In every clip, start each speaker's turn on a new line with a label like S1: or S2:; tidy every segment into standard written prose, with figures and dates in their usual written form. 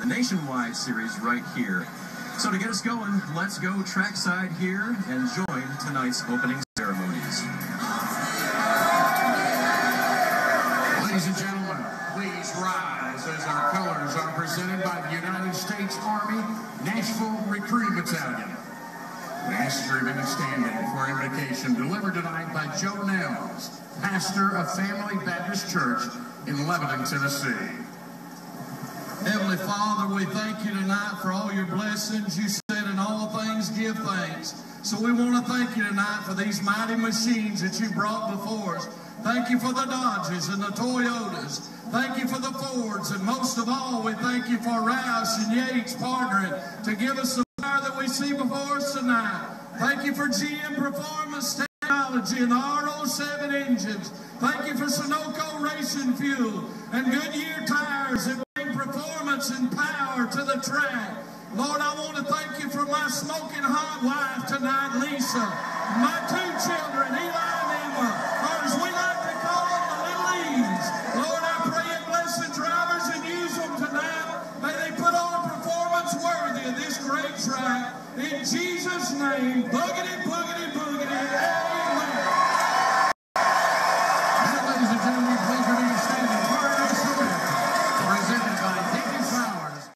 S1: a nationwide series right here. So to get us going, let's go trackside here and join tonight's opening ceremonies.
S2: Ladies and gentlemen, please rise as our colors are presented by the United States Army Nashville Recruiting Battalion. We ask you to remain standing for invocation delivered tonight by Joe Nels, pastor of Family Baptist Church in Lebanon, Tennessee.
S3: Heavenly Father, we thank you tonight for all your blessings. You said in all things give thanks. So we want to thank you tonight for these mighty machines that you brought before us. Thank you for the Dodges and the Toyotas. Thank you for the Fords. And most of all, we thank you for Rouse and Yates partnering to give us the fire that we see before us tonight. Thank you for GM Performance Technology and the R07 engines. Thank you for Sunoco Racing Fuel and Goodyear tires that bring performance and power to the track. Lord, I want to thank you for my smoking hot wife tonight, Lisa. My two children, Eli and Emma, or as we like to call them, the Little E's. Lord, I pray you bless the drivers and use them tonight. May they put on a performance worthy of this great track. In Jesus' name, boogity, boogity, boogity, amen.
S2: Now, ladies and gentlemen, please remain standing for our next event, presented by Davy Flowers.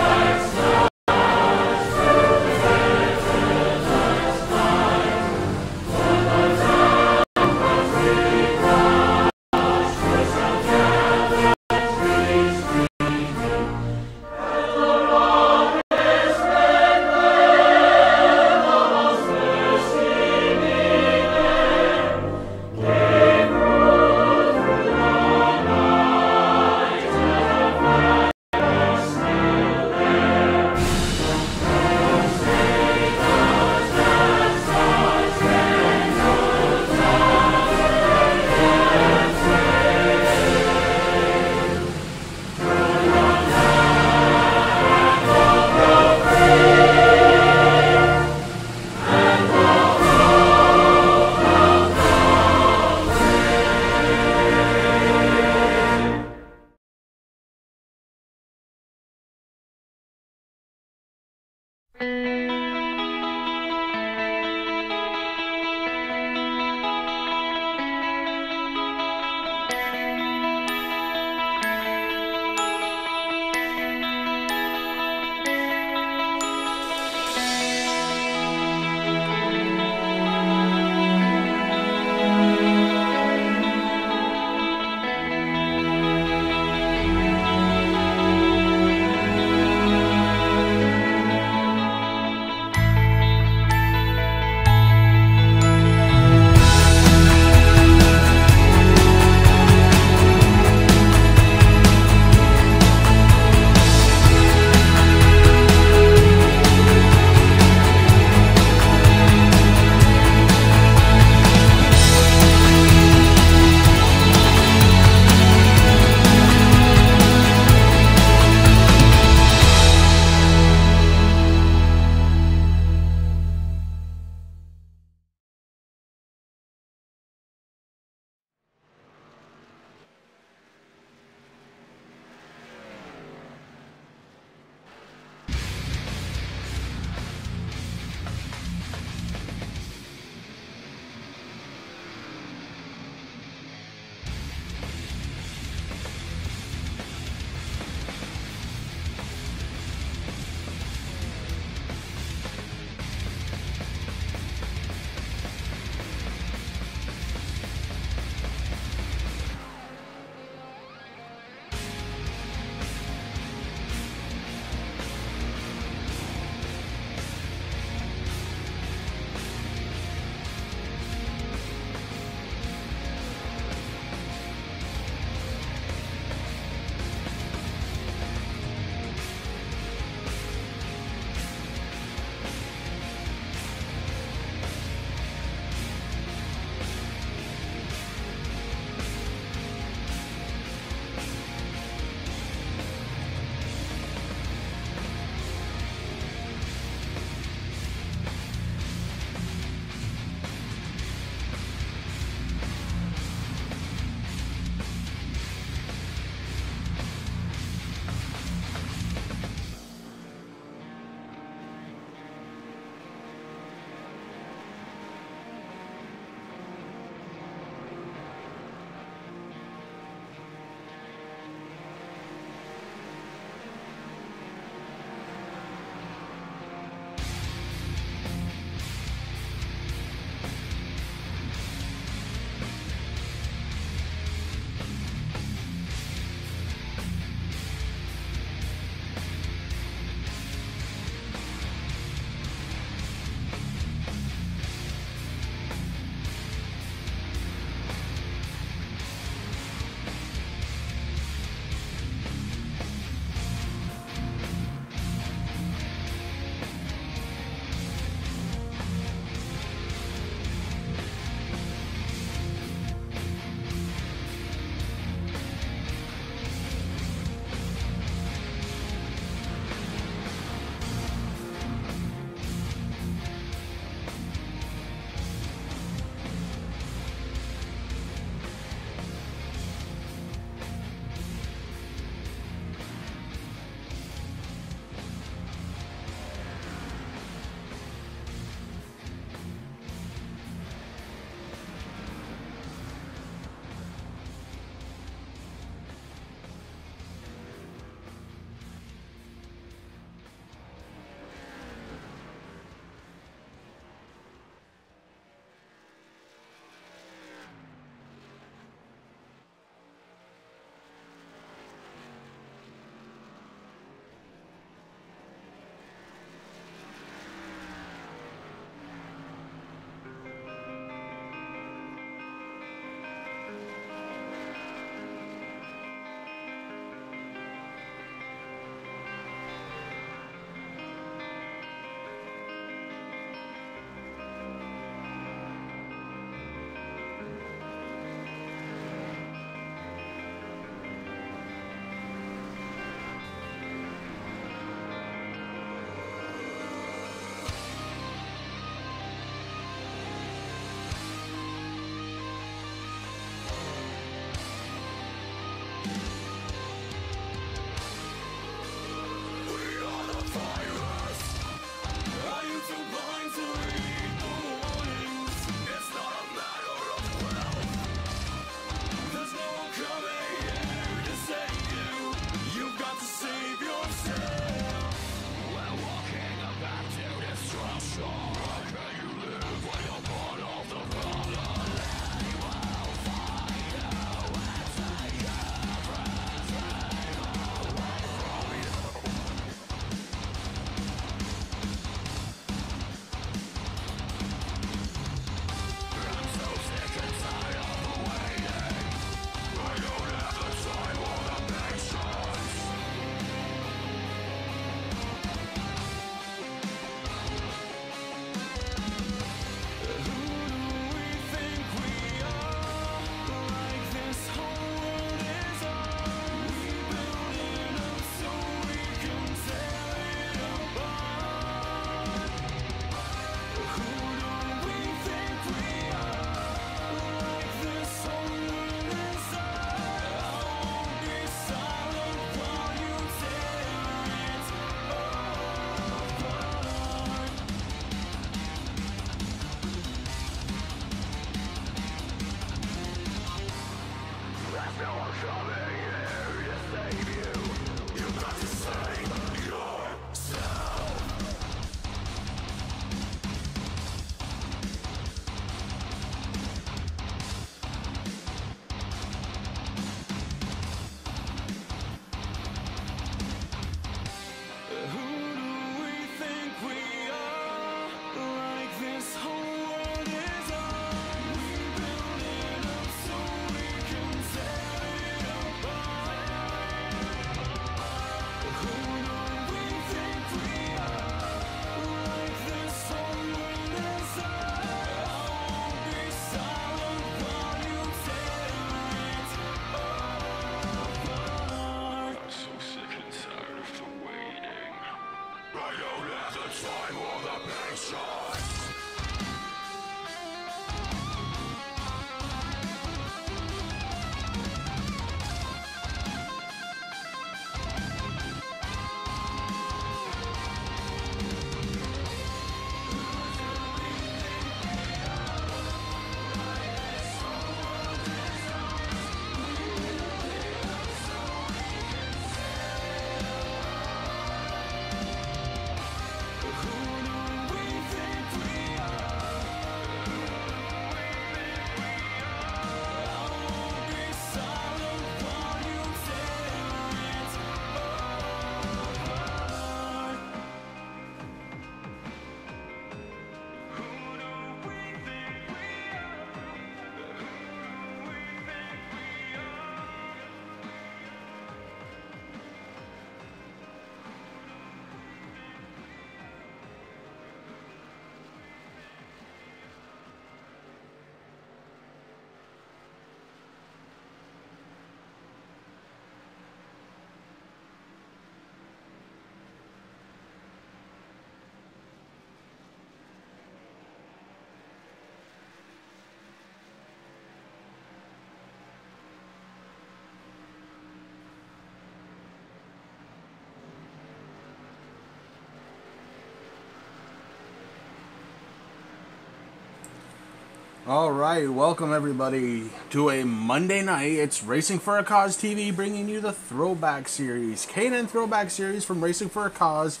S4: All right, welcome everybody to a Monday night. It's Racing for a Cause TV bringing you the Throwback Series, K&N Throwback Series from Racing for a Cause.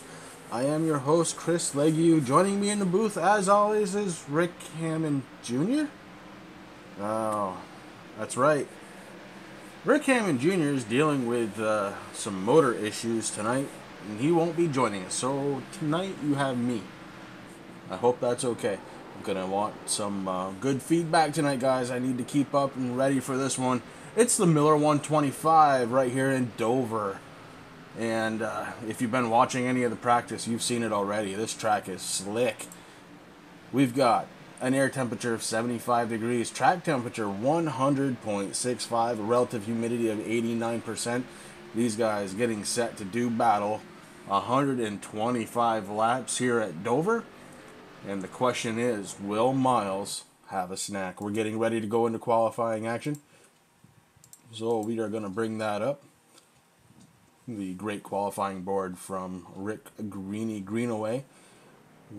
S4: I am your host, Chris Legue. Joining me in the booth, as always, is Rick Hammond Jr. Oh, that's right. Rick Hammond Jr. is dealing with some motor issues tonight, and he won't be joining us. So tonight you have me. I hope that's okay. I'm going to want some good feedback tonight, guys. I need to keep up and ready for this one. It's the Miller 125 right here in Dover. And if you've been watching any of the practice, you've seen it already. This track is slick. We've got an air temperature of 75 degrees, track temperature 100.65, a relative humidity of 89%. These guys getting set to do battle 125 laps here at Dover. And the question is, will Miles have a snack? We're getting ready to go into qualifying action. So we are going to bring that up. The great qualifying board from Rick Greenaway.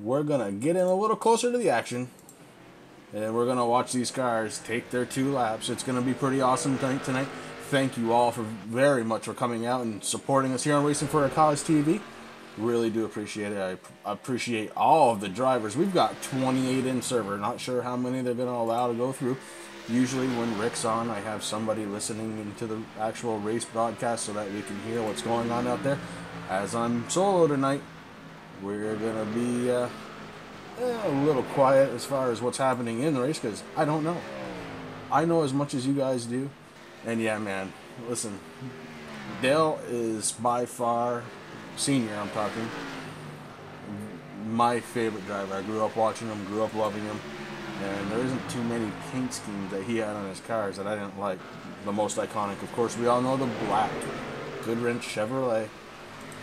S4: We're going to get in a little closer to the action. And we're going to watch these cars take their 2 laps. It's going to be pretty awesome tonight. Thank you all very much for coming out and supporting us here on Racing for a Cause TV. Really do appreciate it. I appreciate all of the drivers. We've got 28 in server. Not sure how many they're going to allow to go through. Usually when Rick's on, I have somebody listening into the actual race broadcast so that we can hear what's going on out there. As I'm solo tonight, we're going to be a little quiet as far as what's happening in the race because I don't know. I know as much as you guys do. And yeah, man, listen, Dale is by far... senior, I'm talking, my favorite driver. I grew up watching him, grew up loving him, and there isn't too many paint schemes that he had on his cars that I didn't like. The most iconic, of course, we all know the black Goodwrench Chevrolet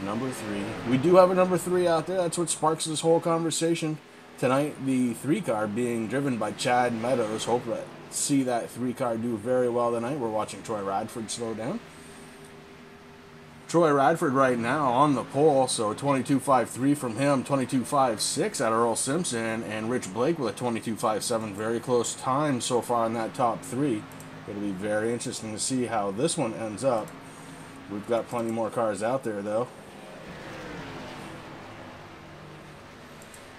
S4: number 3. We do have a number 3 out there. That's what sparks this whole conversation tonight. The 3 car being driven by Chad Meadows. Hope to see that 3 car do very well tonight. We're watching Troy Radford slow down. Troy Radford right now on the pole, so 22.53 from him, 22.56 at Earl Simpson, and Rich Blake with a 22.57. Very close time so far in that top 3. It'll be very interesting to see how this one ends up. We've got plenty more cars out there, though.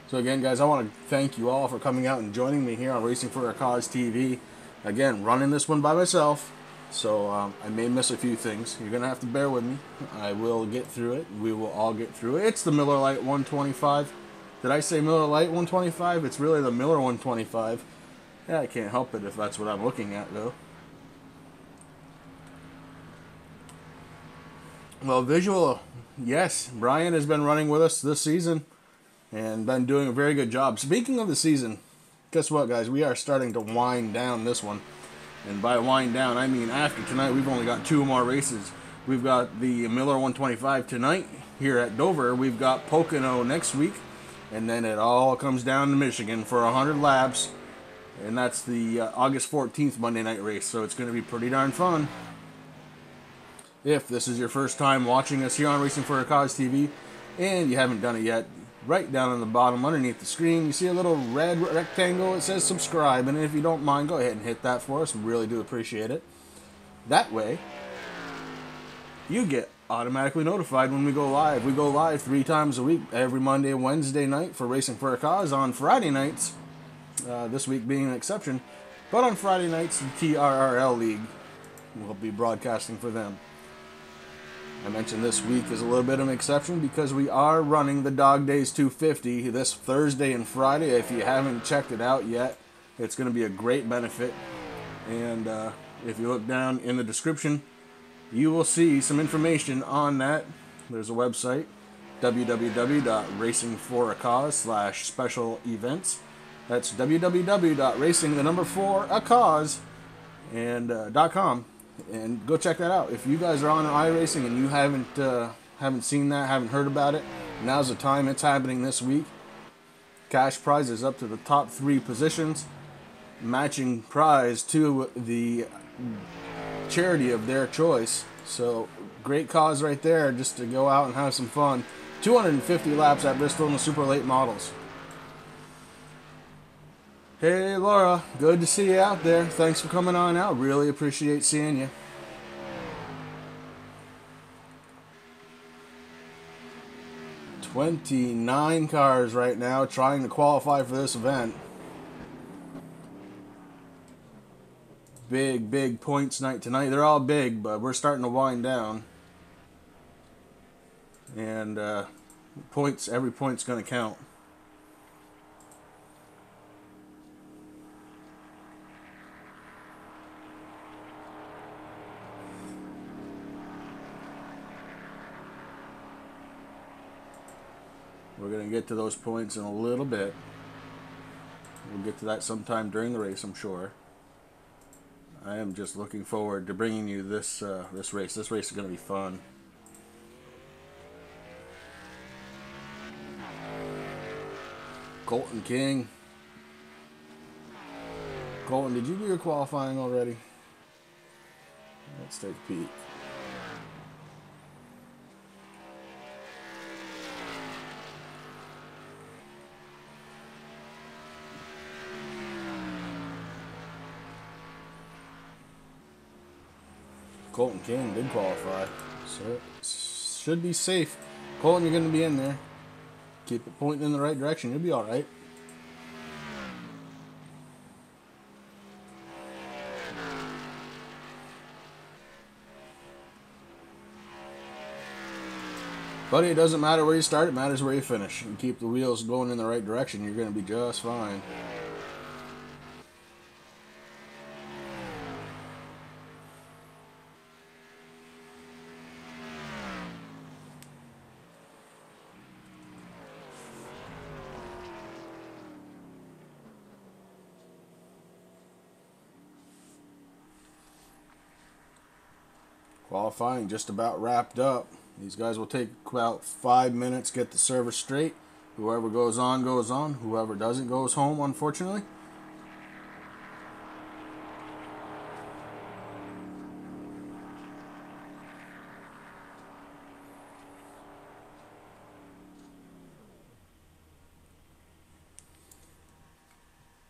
S4: So again, guys, I want to thank you all for coming out and joining me here on Racing for a Cause TV. Again, running this one by myself. So I may miss a few things. You're going to have to bear with me. I will get through it. We will all get through it. It's the Miller Lite 125. Did I say Miller Lite 125? It's really the Miller 125. Yeah, I can't help it if that's what I'm looking at, though. Well, visual, yes. Brian has been running with us this season and been doing a very good job. Speaking of the season, guess what, guys? We are starting to wind down this one. And by wind down, I mean after tonight, we've only got 2 more races. We've got the Miller 125 tonight, here at Dover. We've got Pocono next week, and then it all comes down to Michigan for 100 laps, and that's the August 14th Monday night race, so it's going to be pretty darn fun. If this is your first time watching us here on Racing for a Cause TV, and you haven't done it yet, right down on the bottom underneath the screen, you see a little red rectangle. It says subscribe, and if you don't mind, go ahead and hit that for us. We really do appreciate it. That way, you get automatically notified when we go live. We go live 3 times a week, every Monday and Wednesday night for Racing for a Cause. On Friday nights, this week being an exception, but on Friday nights, the TRRL League will be broadcasting for them. I mentioned this week is a little bit of an exception because we are running the Dog Days 250 this Thursday and Friday. If you haven't checked it out yet, it's going to be a great benefit. And if you look down in the description, you will see some information on that. There's a website, www.racingforacause/special events. That's www.racing4acause.com. And go check that out. If you guys are on iRacing and you haven't seen that, haven't heard about it, now's the time. It's happening this week. Cash prizes up to the top 3 positions. Matching prize to the charity of their choice. So great cause right there, just to go out and have some fun. 250 laps at Bristol in the super late models. Hey Laura, good to see you out there. Thanks for coming on out. Really appreciate seeing you. $29 cars right now trying to qualify for this event. Big points night tonight. They're all big, but we're starting to wind down. And every point's going to count. We're going to get to those points in a little bit. We'll get to that sometime during the race, I'm sure. I am just looking forward to bringing you this race. This race is going to be fun. Colton King. Colton, did you do your qualifying already? Let's take a peek. Colton King did qualify, so it should be safe. Colton, you're going to be in there. Keep it pointing in the right direction. You'll be all right. Buddy, it doesn't matter where you start. It matters where you finish. You keep the wheels going in the right direction, you're going to be just fine. Qualifying just about wrapped up. These guys will take about 5 minutes, get the server straight. Whoever goes on, goes on. Whoever doesn't goes home, unfortunately.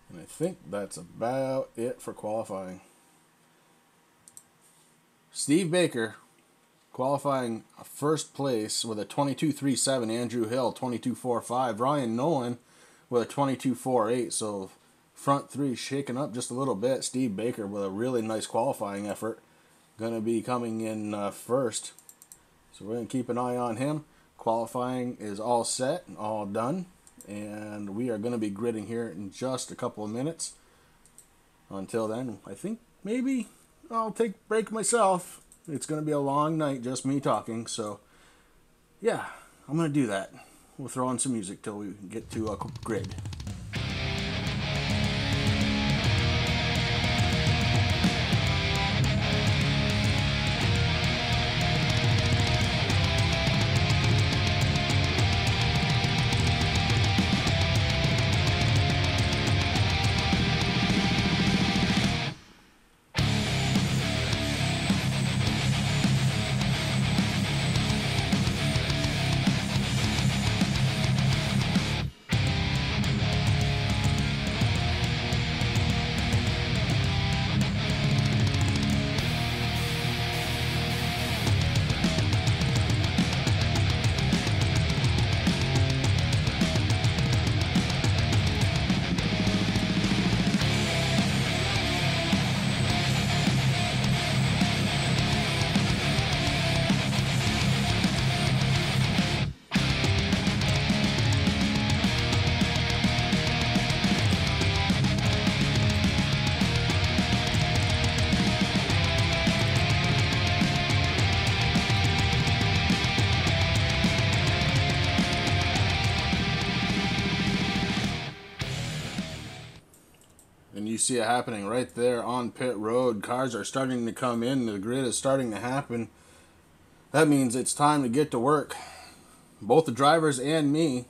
S4: And I think that's about it for qualifying. Steve Baker qualifying first place with a 22.37. Andrew Hill 22.45. Ryan Nolan with a 22.48. So front 3 shaking up just a little bit. Steve Baker with a really nice qualifying effort. Going to be coming in first. So we're going to keep an eye on him. Qualifying is all set, all done. And we are going to be gridding here in just a couple of minutes. Until then, I think maybe I'll take a break myself. It's going to be a long night, just me talking. So, yeah, I'm going to do that. We'll throw on some music till we get to a grid. And you see it happening right there on pit road. Cars are starting to come in. The grid is starting to happen. That means it's time to get to work. Both the drivers and me.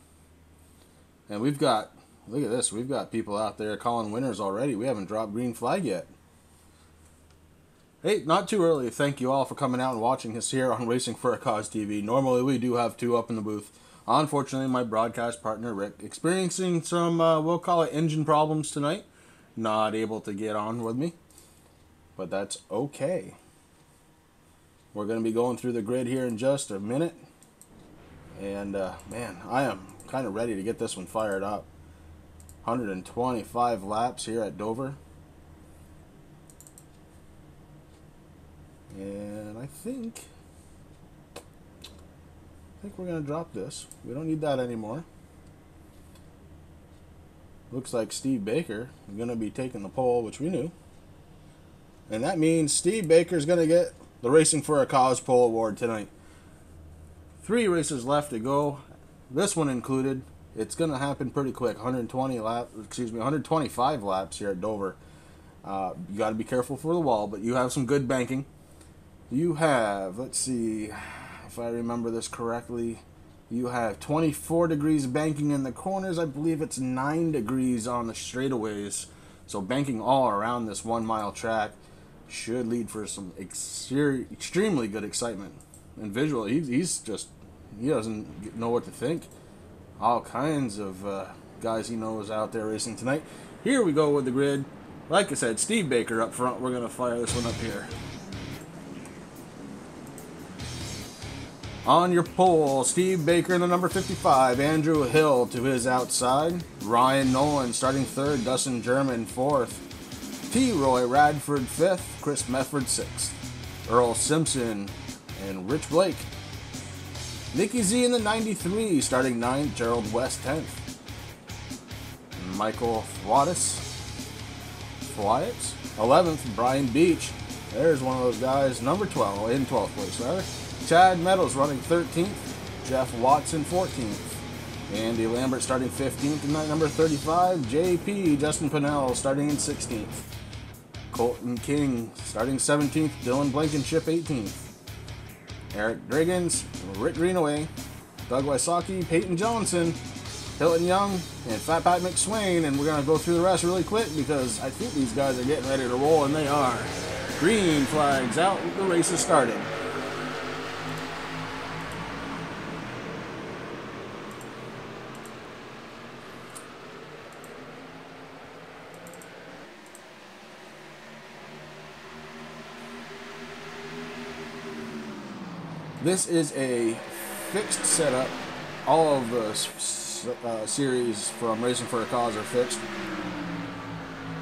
S4: And we've got, look at this, we've got people out there calling winners already. We haven't dropped green flag yet. Hey, not too early. Thank you all for coming out and watching us here on Racing for a Cause TV. Normally we do have 2 up in the booth. Unfortunately, my broadcast partner Rick experiencing some, we'll call it engine problems tonight. Not able to get on with me. But that's okay. We're going to be going through the grid here in just a minute. And, man, I am kind of ready to get this one fired up. 125 laps here at Dover. And I think we're going to drop this. We don't need that anymore. Looks like Steve Baker is going to be taking the pole, which we knew. And that means Steve Baker is going to get the Racing for a Cause pole award tonight. 3 races left to go. This one included. It's going to happen pretty quick. 125 laps here at Dover. You got to be careful for the wall, but you have some good banking. You have, let's see if I remember this correctly, you have 24 degrees banking in the corners. I believe it's 9 degrees on the straightaways. So banking all around this 1 mile track should lead for some extremely good excitement. And visually, he's just, he doesn't know what to think. All kinds of guys he knows out there racing tonight. Here we go with the grid. Like I said, Steve Baker up front. We're going to fire this one up here. On your pole, Steve Baker in the number 55, Andrew Hill to his outside, Ryan Nolan starting 3rd, Dustin German 4th, T. Roy Radford 5th, Chris Mefford 6th, Earl Simpson and Rich Blake, Nicky Z in the 93 starting 9th, Gerald West 10th, Michael Thwaites 11th, Brian Beach, there's one of those guys, number 12, in 12th place rather. Chad Meadows running 13th, Jeff Watson 14th, Andy Lambert starting 15th in night number 35, JP Justin Pinnell starting in 16th, Colton King starting 17th, Dylan Blankenship 18th, Eric Driggins, Rick Greenaway, Doug Wysocki, Peyton Johnson, Hilton Young, and Fat Pat McSwain, and we're going to go through the rest really quick because I think these guys are getting ready to roll, and they are. Green flags out, the race is starting. This is a fixed setup. All of the series from Racing for a Cause are fixed.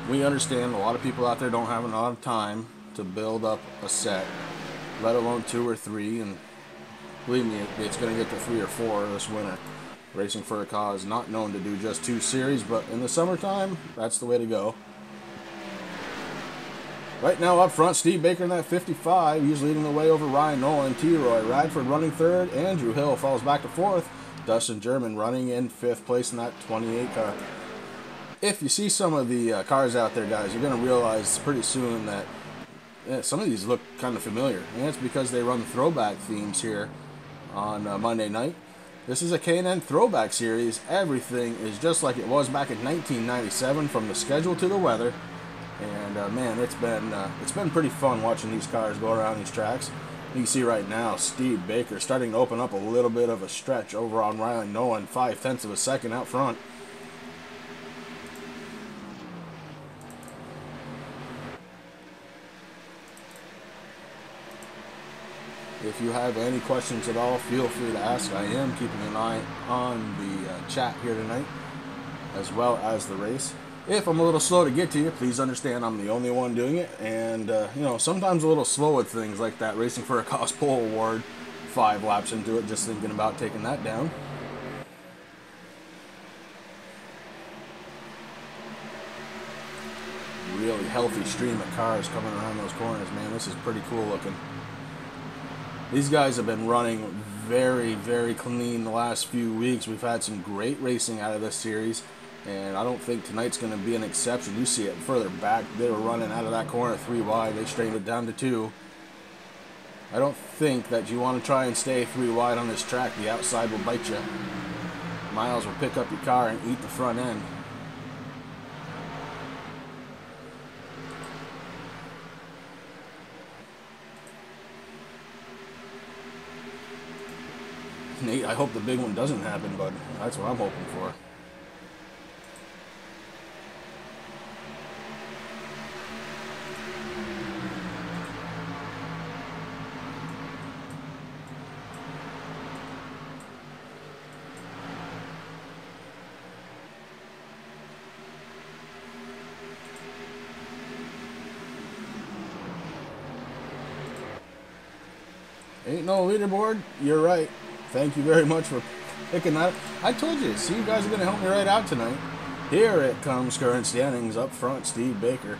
S4: We understand a lot of people out there don't have a lot of time to build up a set, let alone 2 or 3, and believe me, it's going to get to 3 or 4 this winter. Racing for a Cause not known to do just 2 series, but in the summertime, that's the way to go. Right now up front, Steve Baker in that 55. He's leading the way over Ryan Nolan. T. Roy Radford running 3rd. Andrew Hill falls back to 4th. Dustin German running in 5th place in that 28 car. If you see some of the cars out there, guys, you're going to realize pretty soon that some of these look kind of familiar. And that's because they run throwback themes here on Monday night. This is a K&N throwback series. Everything is just like it was back in 1997, from the schedule to the weather. And man, it's been pretty fun watching these cars go around these tracks. You can see right now Steve Baker starting to open up a little bit of a stretch over on Ryan Nolan, 0.5 of a second out front. If you have any questions at all, feel free to ask. I am keeping an eye on the chat here tonight, as well as the race. If I'm a little slow to get to you, please understand I'm the only one doing it, and you know, sometimes a little slow with things like that Racing for a Cause pole award. 5 laps into it, just thinking about taking that down. Really healthy stream of cars coming around those corners, man. This is pretty cool looking. These guys have been running very, very clean the last few weeks. We've had some great racing out of this series. And I don't think tonight's going to be an exception. You see it further back. They were running out of that corner 3 wide. They straightened it down to 2. I don't think that you want to try and stay 3 wide on this track. The outside will bite you. Miles will pick up your car and eat the front end. Nate, I hope the big one doesn't happen, but that's what I'm hoping for. Ain't no leaderboard? You're right. Thank you very much for picking that. I told you, see, you guys are going to help me right out tonight. Here it comes, current standings up front, Steve Baker.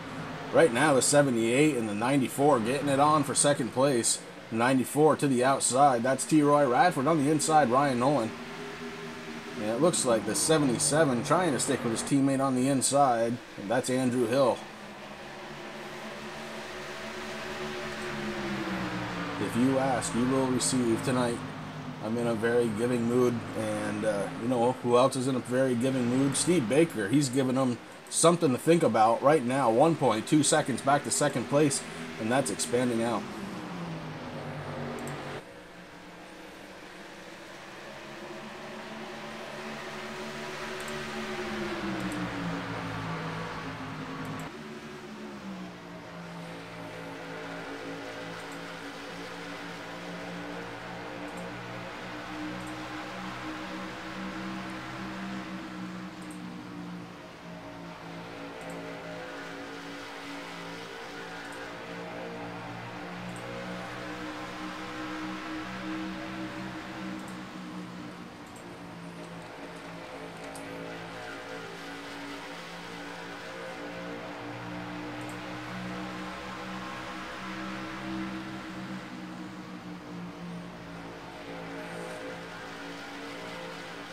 S4: Right now, the 78 and the 94 getting it on for second place. 94 to the outside. That's T. Roy Radford. On the inside, Ryan Nolan. And it looks like the 77 trying to stick with his teammate on the inside. And that's Andrew Hill. If you ask, you will receive tonight. I'm in a very giving mood, and you know who else is in a very giving mood? Steve Baker. He's giving them something to think about right now. 1.2 seconds back to second place, and that's expanding out.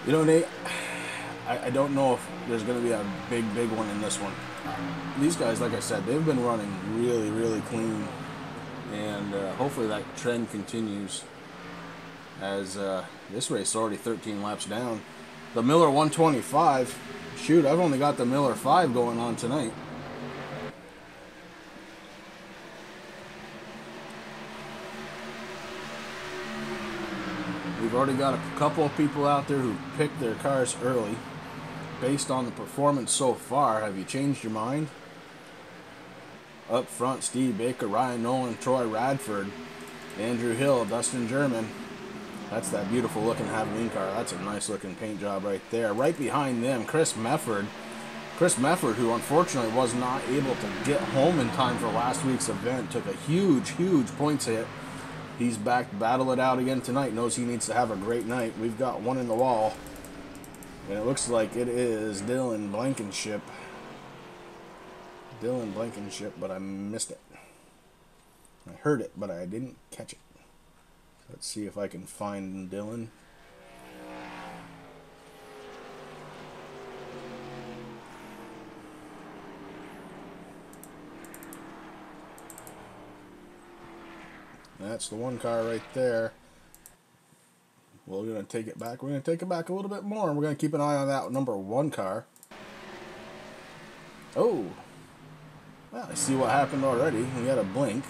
S4: You know, Nate, I don't know if there's going to be a big one in this one. These guys, like I said, they've been running really clean. And hopefully that trend continues as this race is already 13 laps down. The Miller 125. Shoot, I've only got the Miller 5 going on tonight. We've already got a couple of people out there who picked their cars early. Based on the performance so far, have you changed your mind? Up front, Steve Baker, Ryan Nolan, Troy Radford, Andrew Hill, Dustin German. That's that beautiful looking Havoline car. That's a nice looking paint job right there. Right behind them, Chris Mefford. Chris Mefford, who unfortunately was not able to get home in time for last week's event, took a huge points hit. He's back to battle it out again tonight. Knows he needs to have a great night. We've got one in the wall. And it looks like it is Dylan Blankenship. Dylan Blankenship, but I missed it. I heard it, but I didn't catch it. Let's see if I can find Dylan. That's the one car right there. We're going to take it back. We're going to take it back a little bit more. And we're going to keep an eye on that number 1 car. Oh. Well, I see what happened already. We had a blink.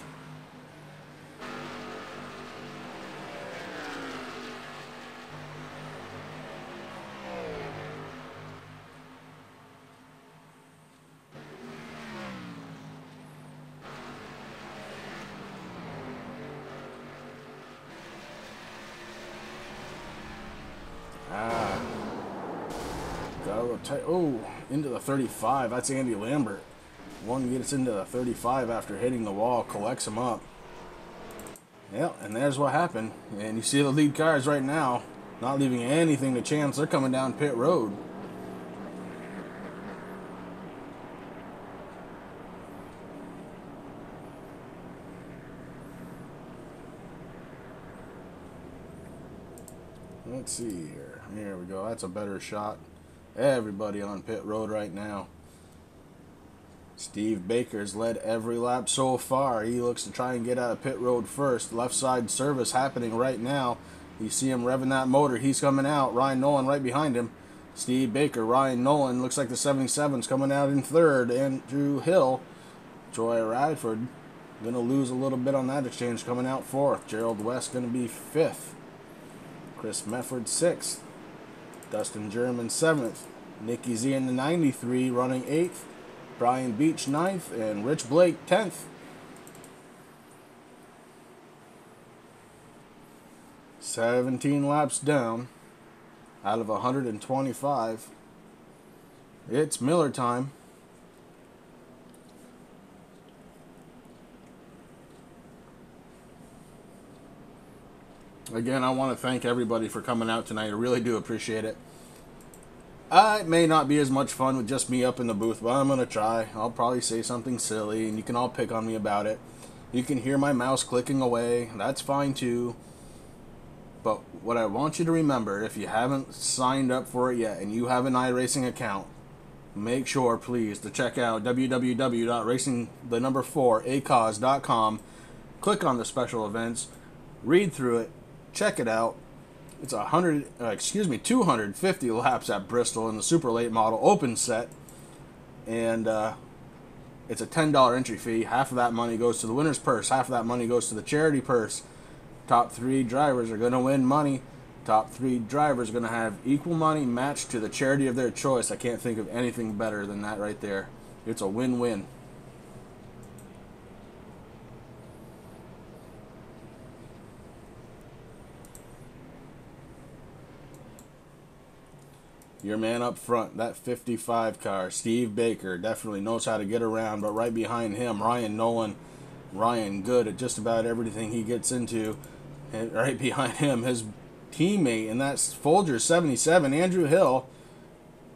S4: Got a little tight. Oh, into the 35. That's Andy Lambert. One gets into the 35 after hitting the wall, collects him up. Yeah, and there's what happened. And you see the lead cars right now, not leaving anything to chance. They're coming down pit road. Let's see here. Here we go. That's a better shot. Everybody on pit road right now. Steve Baker's led every lap so far. He looks to try and get out of pit road first. Left side service happening right now. You see him revving that motor. He's coming out. Ryan Nolan right behind him. Steve Baker, Ryan Nolan. Looks like the 77's coming out in third. Andrew Hill, Troy Radford. Going to lose a little bit on that exchange, coming out fourth. Gerald West going to be fifth. Chris Mefford sixth. Dustin German seventh. Nicky Z in the 93 running eighth. Brian Beach 9th, and Rich Blake 10th. 17 laps down out of 125. It's Miller time. Again, I want to thank everybody for coming out tonight. I really do appreciate it. It may not be as much fun with just me up in the booth, but I'm going to try. I'll probably say something silly, and you can all pick on me about it. You can hear my mouse clicking away. That's fine, too. But what I want you to remember, if you haven't signed up for it yet, and you have an iRacing account, make sure, please, to check out www.racing4acause.com. Click on the special events. Read through it. Check it out. It's 250 laps at Bristol in the super late model open set, and it's a $10 entry fee. Half of that money goes to the winner's purse. Half of that money goes to the charity purse. Top 3 drivers are going to win money. Top 3 drivers are going to have equal money matched to the charity of their choice. I can't think of anything better than that right there. It's a win-win. Your man up front, that 55 car, Steve Baker, definitely knows how to get around, but right behind him, Ryan Nolan. Ryan good at just about everything he gets into. And right behind him, his teammate, and that's Folger 77, Andrew Hill.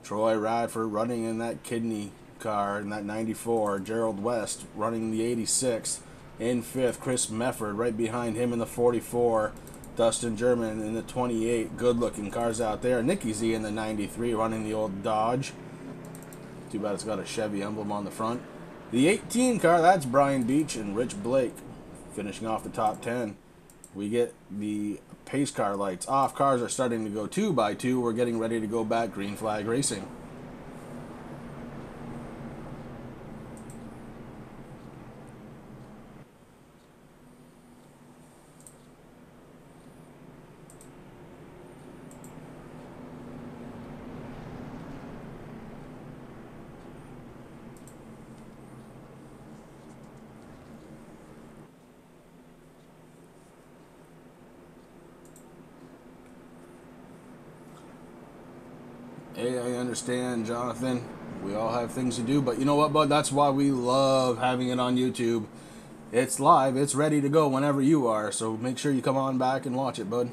S4: Troy Radford running in that kidney car in that 94. Gerald West running the 86. In fifth, Chris Mefford right behind him in the 44. Dustin German in the 28. Good-looking cars out there. Nicky Z in the 93 running the old Dodge. Too bad it's got a Chevy emblem on the front. The 18 car, that's Brian Beach and Rich Blake finishing off the top 10. We get the pace car lights off. Cars are starting to go 2 by 2. We're getting ready to go back green flag racing. Hey, I understand, Jonathan. We all have things to do, but you know what, bud? That's why we love having it on YouTube. It's live. It's ready to go whenever you are, so make sure you come on back and watch it, bud.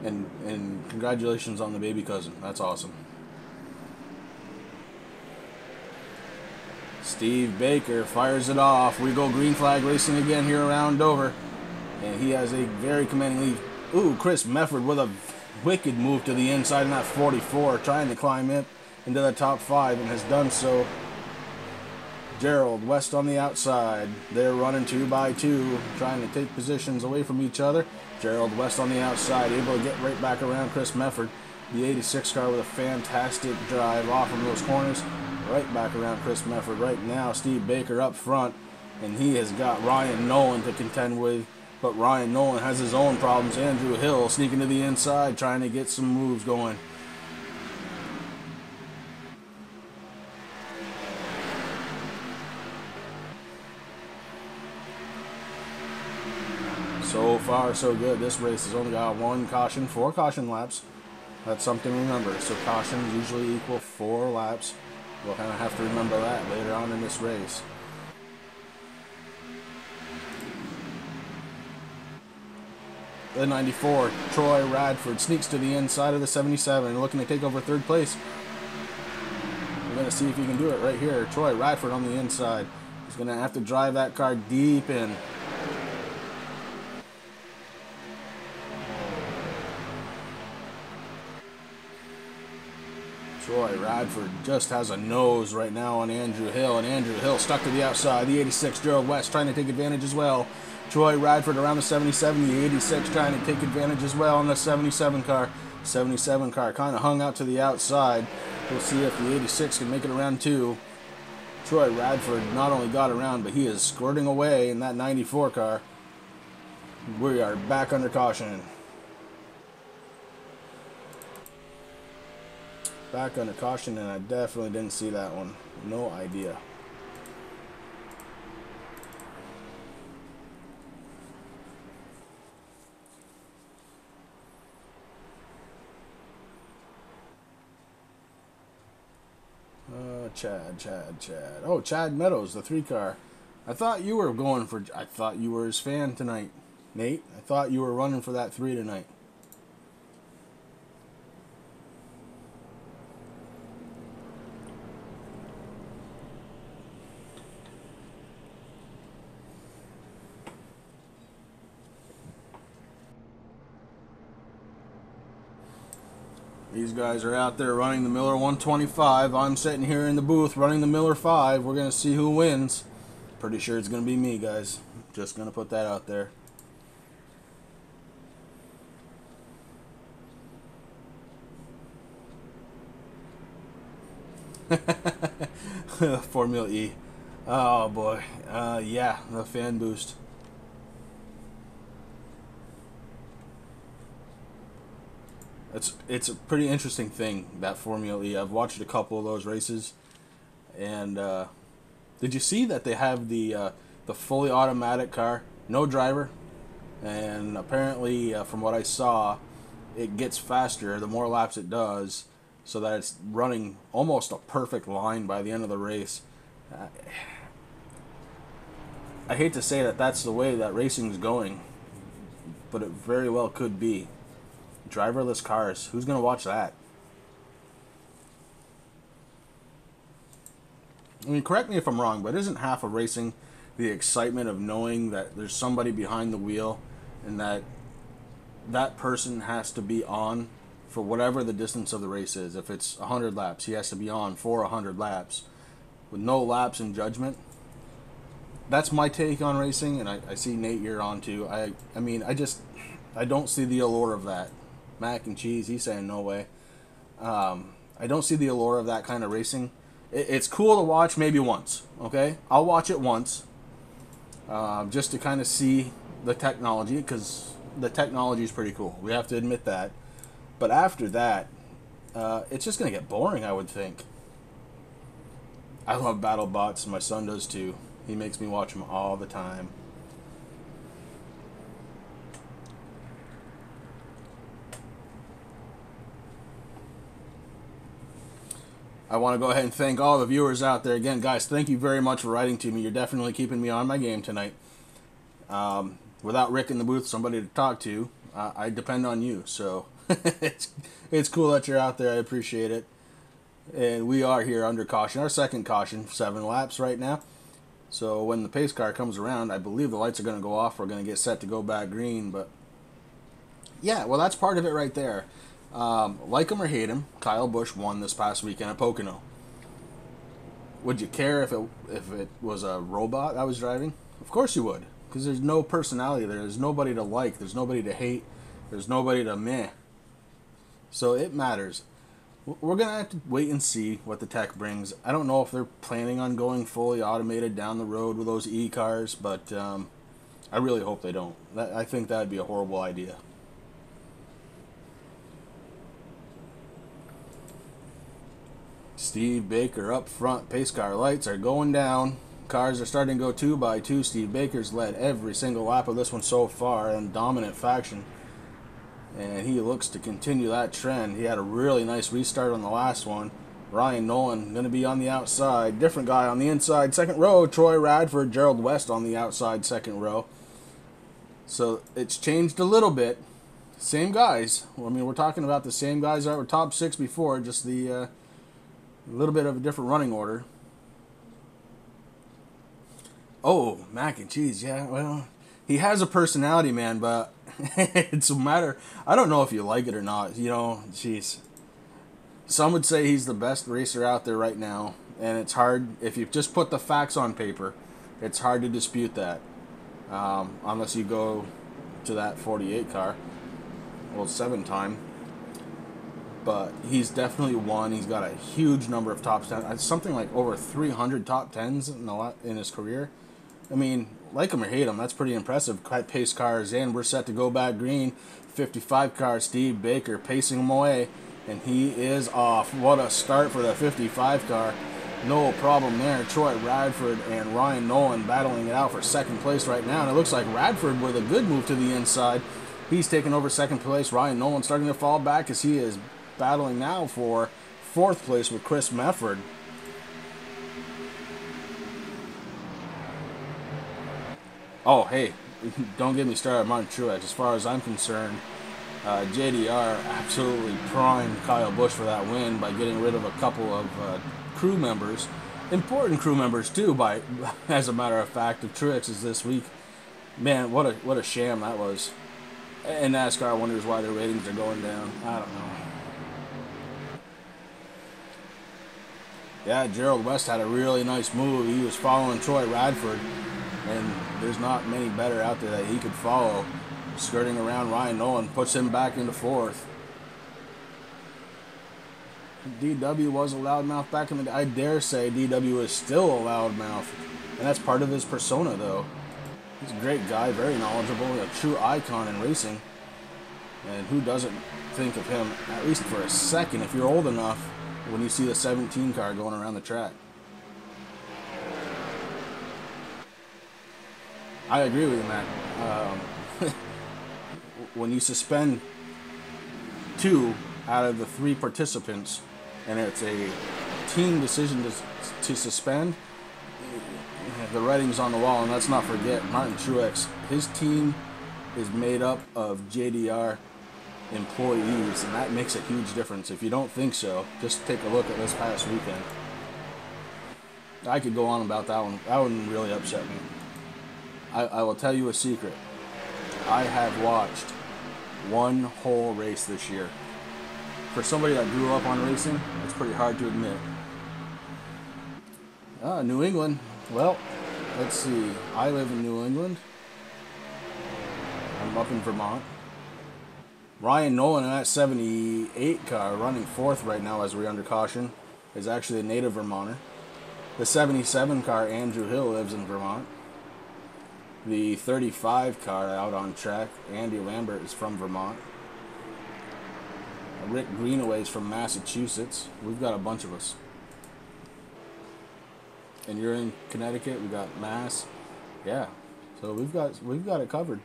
S4: And congratulations on the baby cousin. That's awesome. Steve Baker fires it off. We go green flag racing again here around Dover. And he has a very commanding lead. Ooh, Chris Mefford with a wicked move to the inside in that 44, trying to climb up into the top 5, and has done so. Gerald West on the outside. They're running 2 by 2, trying to take positions away from each other. Gerald West on the outside, able to get right back around Chris Mefford. The 86 car with a fantastic drive off from those corners. Right back around Chris Mefford. Right now, Steve Baker up front, and he has got Ryan Nolan to contend with. But Ryan Nolan has his own problems. Andrew Hill sneaking to the inside, trying to get some moves going. So far, so good. This race has only got 1 caution, 4 caution laps. That's something to remember. So cautions usually equal 4 laps. We'll kind of have to remember that later on in this race. The 94, Troy Radford sneaks to the inside of the 77, looking to take over 3rd place. We're going to see if he can do it right here. Troy Radford on the inside. He's going to have to drive that car deep in. Troy Radford just has a nose right now on Andrew Hill, and Andrew Hill stuck to the outside. The 86, Gerald West, trying to take advantage as well. Troy Radford around the 77, the 86 trying to take advantage as well on the 77 car. 77 car kind of hung out to the outside. We'll see if the 86 can make it around two. Troy Radford not only got around, but he is squirting away in that 94 car. We are back under caution. Back under caution, and I definitely didn't see that one. No idea. Chad. Oh, Chad Meadows, the 3 car. I thought you were his fan tonight, Nate. I thought you were running for that 3 tonight. These guys are out there running the Miller 125. I'm sitting here in the booth running the Miller 5. We're going to see who wins. Pretty sure it's going to be me, guys. Just going to put that out there. Formula E. Oh, boy. Yeah, the fan boost. It's a pretty interesting thing, that Formula E. I've watched a couple of those races, and did you see that they have the fully automatic car, no driver, and apparently from what I saw, it gets faster the more laps it does, so that it's running almost a perfect line by the end of the race. I hate to say that that's the way that racing is going, but it very well could be. Driverless cars. Who's going to watch that? I mean, correct me if I'm wrong, but isn't half of racing the excitement of knowing that there's somebody behind the wheel and that that person has to be on for whatever the distance of the race is? If it's 100 laps, he has to be on for 100 laps with no lapse in judgment. That's my take on racing, and I see Nate, you're on too. I mean, I don't see the allure of that. Mac and Cheese, he's saying no way. I don't see the allure of that kind of racing. It's cool to watch maybe once, okay? I'll watch it once just to kind of see the technology, because the technology is pretty cool. We have to admit that. But after that, it's just going to get boring, I would think. I love BattleBots. My son does too. He makes me watch them all the time. I want to go ahead and thank all the viewers out there. Again, guys, thank you very much for writing to me. You're definitely keeping me on my game tonight. Without Rick in the booth, somebody to talk to, I depend on you. So it's cool that you're out there. I appreciate it. And we are here under caution. Our second caution, 7 laps right now. So when the pace car comes around, I believe the lights are going to go off. We're going to get set to go back green. But yeah, well, that's part of it right there. Like him or hate him, Kyle Busch won this past weekend at Pocono. Would you care if it was a robot that was driving? Of course you would, because there's no personality there. There's nobody to like. There's nobody to hate. There's nobody to meh. So it matters. We're going to have to wait and see what the tech brings. I don't know if they're planning on going fully automated down the road with those e-cars, but I really hope they don't. I think that would be a horrible idea. Steve Baker up front. Pace car lights are going down. Cars are starting to go 2 by 2. Steve Baker's led every single lap of this one so far in dominant faction. And he looks to continue that trend. He had a really nice restart on the last one. Ryan Nolan going to be on the outside. Different guy on the inside. Second row, Troy Radford, Gerald West on the outside second row. So it's changed a little bit. Same guys. I mean, we're talking about the same guys that were top 6 before, just the... a little bit of a different running order. Oh, Mac and Cheese, yeah, well, he has a personality, man, but it's a matter, I don't know if you like it or not, you know, jeez. Some would say he's the best racer out there right now, and it's hard, if you just put the facts on paper, it's hard to dispute that. Unless you go to that 48 car, well, 7-time. But he's definitely won. He's got a huge number of top 10, something like over 300 top 10s in his career. I mean, like him or hate him, that's pretty impressive. Pace cars in. We're set to go back green. 55 car, Steve Baker pacing him away. And he is off. What a start for the 55 car. No problem there. Troy Radford and Ryan Nolan battling it out for second place right now. And it looks like Radford with a good move to the inside. He's taking over second place. Ryan Nolan starting to fall back as he is battling now for fourth place with Chris Mefford. Oh, hey, don't get me started on Martin Truex. As far as I'm concerned, JDR absolutely primed Kyle Busch for that win by getting rid of a couple of crew members, important crew members too. As a matter of fact, of Truex's this week, man, what a sham that was. And NASCAR wonders why their ratings are going down. I don't know. Yeah, Gerald West had a really nice move. He was following Troy Radford, and there's not many better out there that he could follow. Skirting around Ryan Nolan, puts him back into fourth. DW was a loudmouth back in the day. I dare say DW is still a loudmouth, and that's part of his persona, though. He's a great guy, very knowledgeable, a true icon in racing. And who doesn't think of him, at least for a second, if you're old enough, when you see the 17 car going around the track? I agree with you, Matt. When you suspend 2 out of the 3 participants, and it's a team decision to suspend, the writing's on the wall. And let's not forget, Martin Truex, his team is made up of JDR employees, and that makes a huge difference. If you don't think so, just take a look at this past weekend. I could go on about that one. That one really upset me. I will tell you a secret. I have watched one whole race this year. For somebody that grew up on racing, it's pretty hard to admit. New England. Well, let's see. I live in New England. I'm up in Vermont. Ryan Nolan in that 78 car, running fourth right now as we're under caution, is actually a native Vermonter. The 77 car, Andrew Hill, lives in Vermont. The 35 car out on track, Andy Lambert, is from Vermont. Rick Greenaway is from Massachusetts. We've got a bunch of us. And you're in Connecticut. We got Mass. Yeah. So we've got it covered.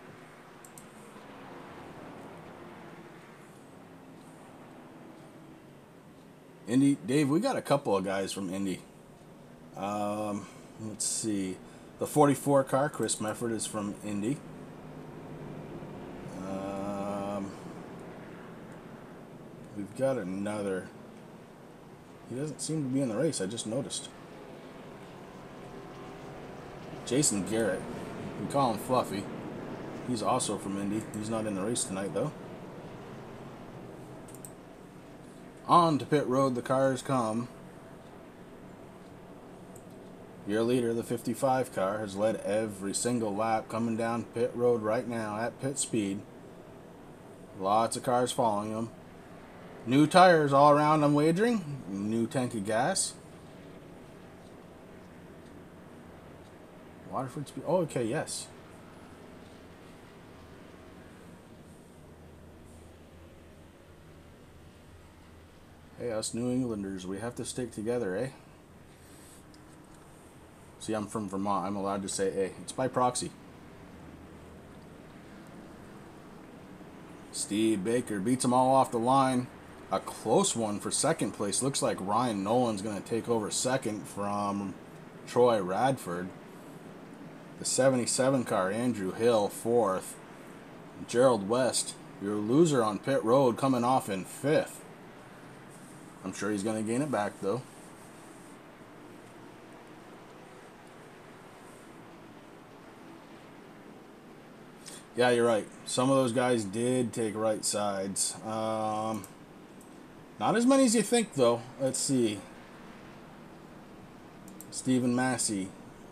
S4: Indy, Dave, we got a couple of guys from Indy. Let's see. The 44 car, Chris Mefford, is from Indy. We've got another. He doesn't seem to be in the race. I just noticed. Jason Garrett. We call him Fluffy. He's also from Indy. He's not in the race tonight, though. On to pit road the cars come. Your leader, the 55 car, has led every single lap coming down pit road right now at pit speed. Lots of cars following him. New tires all around, I'm wagering. New tank of gas. Waterford speed. Oh, okay, yes. Hey, us New Englanders, we have to stick together, eh? See, I'm from Vermont. I'm allowed to say eh. It's by proxy. Steve Baker beats them all off the line. A close one for second place. Looks like Ryan Nolan's going to take over second from Troy Radford. The 77 car, Andrew Hill, fourth. Gerald West, your loser on pit road, coming off in fifth. I'm sure he's going to gain it back, though. Yeah, you're right. Some of those guys did take right sides. Not as many as you think, though. Let's see. Stephen Massey.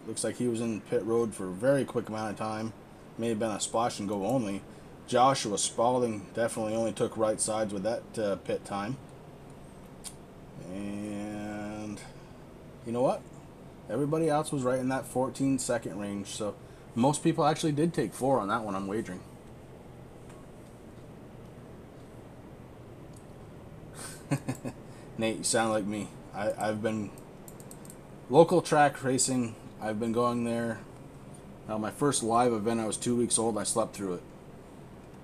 S4: Looks like he was in pit road for a very quick amount of time. May have been a splash and go only. Joshua Spalding definitely only took right sides with that pit time. And you know what? Everybody else was right in that 14-second range. So most people actually did take 4 on that one, I'm wagering. Nate, you sound like me. I've been local track racing. I've been going there. My first live event, I was 2 weeks old. I slept through it.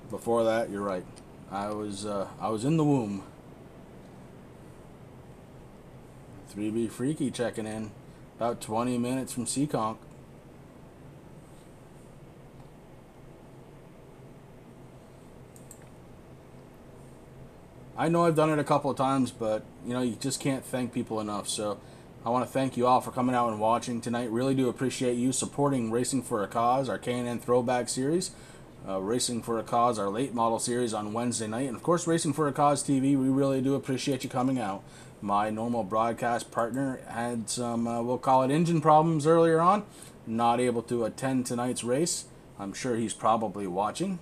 S4: Before that, you're right. I was in the womb. 3B Freaky checking in. About 20 minutes from Seekonk. I know I've done it a couple of times, but you know, you just can't thank people enough. So I want to thank you all for coming out and watching tonight. Really do appreciate you supporting Racing for a Cause, our K&N Throwback Series. Racing for a Cause, our late model series on Wednesday night. And of course, Racing for a Cause TV, we really do appreciate you coming out. My normal broadcast partner had some, we'll call it engine problems earlier on. Not able to attend tonight's race. I'm sure he's probably watching.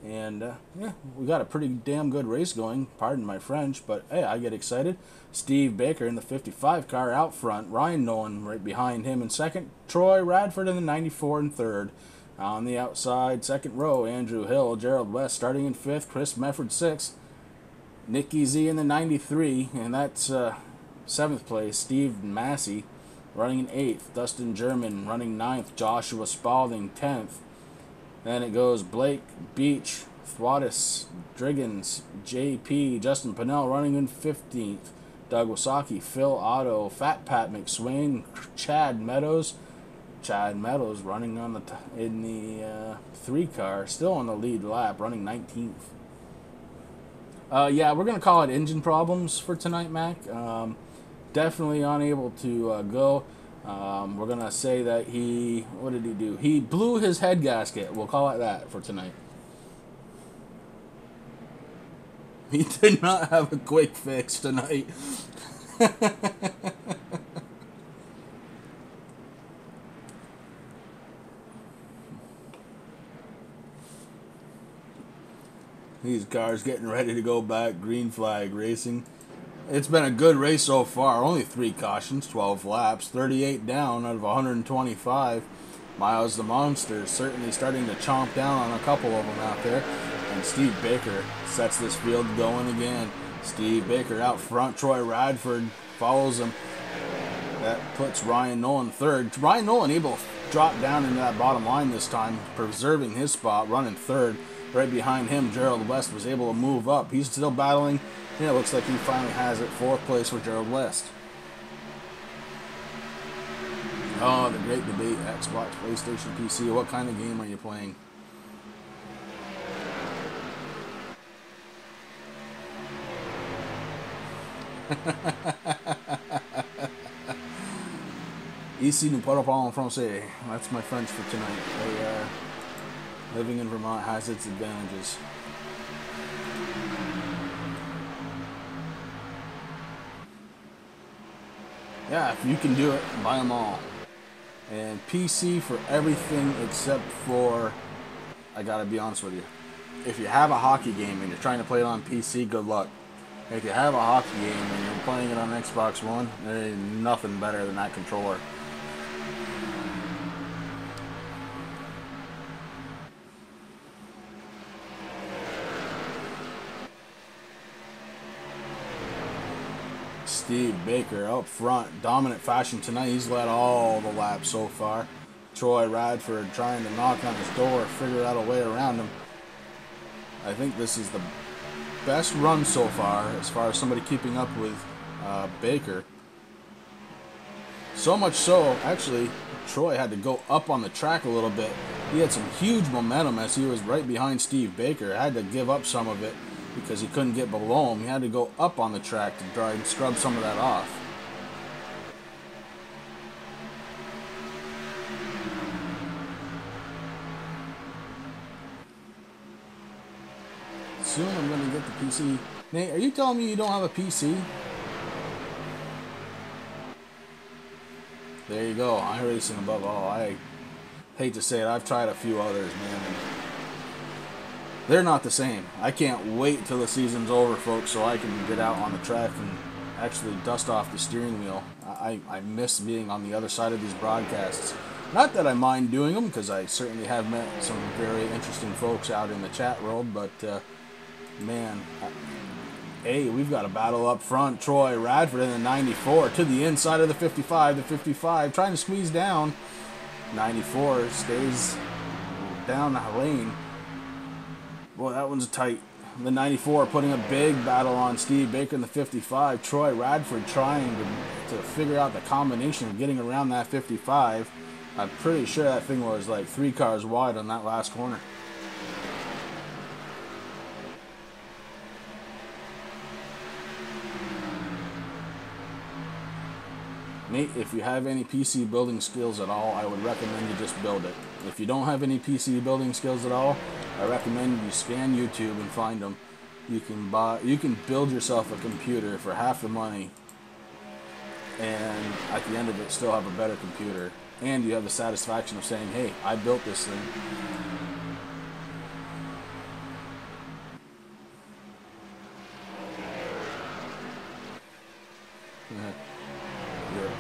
S4: And yeah, we got a pretty damn good race going. Pardon my French, but hey, I get excited. Steve Baker in the 55 car out front. Ryan Nolan right behind him in second. Troy Radford in the 94 in third. On the outside, second row, Andrew Hill, Gerald West starting in fifth. Chris Mefford sixth. Nicky Z in the 93, and that's seventh place. Steve Massey running in eighth. Dustin German running ninth. Joshua Spalding 10th. Then it goes Blake, Beach, Thwadis, Driggins, JP, Justin Pinnell running in 15th. Doug Wasaki, Phil Otto, Fat Pat McSwain, Chad Meadows. Chad Meadows running on in the 3 car, still on the lead lap, running 19th. Yeah, we're going to call it engine problems for tonight, Mac. Definitely unable to go. We're going to say that what did he do? He blew his head gasket. We'll call it that for tonight. He did not have a quick fix tonight. These cars getting ready to go back. Green flag racing. It's been a good race so far. Only 3 cautions, 12 laps, 38 down out of 125. Miles the Monster certainly starting to chomp down on a couple of them out there. And Steve Baker sets this field going again. Steve Baker out front. Troy Radford follows him. That puts Ryan Nolan third. Ryan Nolan able to drop down into that bottom line this time, preserving his spot, running third. Right behind him, Gerald West was able to move up. He's still battling. Yeah, it looks like he finally has it. 4th place for Gerald West. Oh, the great debate. Xbox, PlayStation, PC. What kind of game are you playing? Ici nous parlons pas en français. That's my French for tonight. Living in Vermont has its advantages. Yeah, if you can do it, buy them all. And PC for everything except for, I gotta be honest with you, if you have a hockey game and you're trying to play it on PC, good luck. If you have a hockey game and you're playing it on Xbox One, there ain't nothing better than that controller. Steve Baker up front, dominant fashion tonight. He's led all the laps so far. Troy Radford trying to knock on his door, figure out a way around him. I think this is the best run so far as somebody keeping up with Baker. So much so, actually, Troy had to go up on the track a little bit. He had some huge momentum as he was right behind Steve Baker. Had to give up some of it because he couldn't get below him. He had to go up on the track to try and scrub some of that off. Soon I'm going to get the PC Nate, are you telling me you don't have a PC? There you go. iRacing above all. I hate to say it. I've tried a few others, man. And they're not the same. I can't wait till the season's over, folks, so I can get out on the track and actually dust off the steering wheel. I miss being on the other side of these broadcasts. Not that I mind doing them, because I certainly have met some very interesting folks out in the chat world, but man, hey, we've got a battle up front. Troy Radford in the 94 to the inside of the 55. The 55 trying to squeeze down. 94 stays down the lane. Boy, that one's tight. The 94 putting a big battle on Steve Baker in the 55. Troy Radford trying to figure out the combination of getting around that 55. I'm pretty sure that thing was like 3 cars wide on that last corner. Nate, if you have any PC building skills at all, I would recommend you just build it. If you don't have any PC building skills at all, I recommend you scan YouTube and find them. You can build yourself a computer for half the money, and at the end of it, still have a better computer. And you have the satisfaction of saying, hey, I built this thing.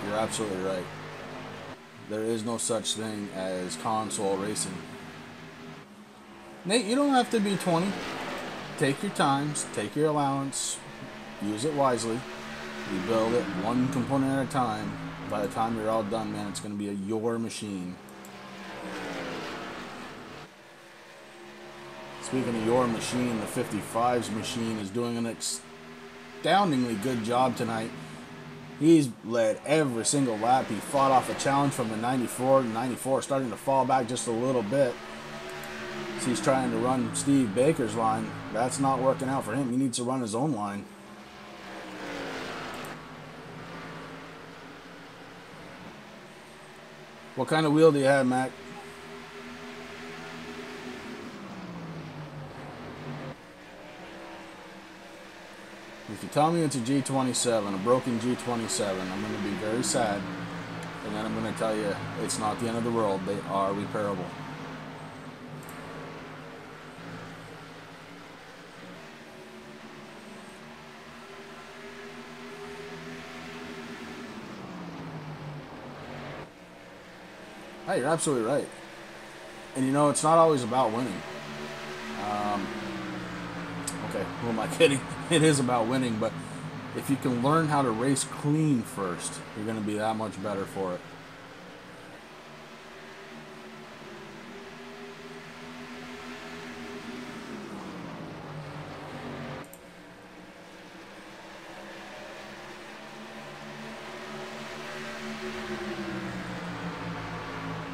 S4: You're absolutely right. There is no such thing as console racing. Nate, you don't have to be 20. Take your times, take your allowance, use it wisely. You build it one component at a time. By the time you're all done, man, it's going to be your machine. Speaking of your machine, the 55's machine is doing an astoundingly good job tonight. He's led every single lap. He fought off a challenge from the 94. The 94 starting to fall back just a little bit. So he's trying to run Steve Baker's line. That's not working out for him. He needs to run his own line. What kind of wheel do you have, Mac? If you tell me it's a G27, a broken G27, I'm going to be very sad. And then I'm going to tell you it's not the end of the world. They are repairable. Hey, you're absolutely right. And you know, it's not always about winning. Okay, who am I kidding? It is about winning, but if you can learn how to race clean first, you're going to be that much better for it.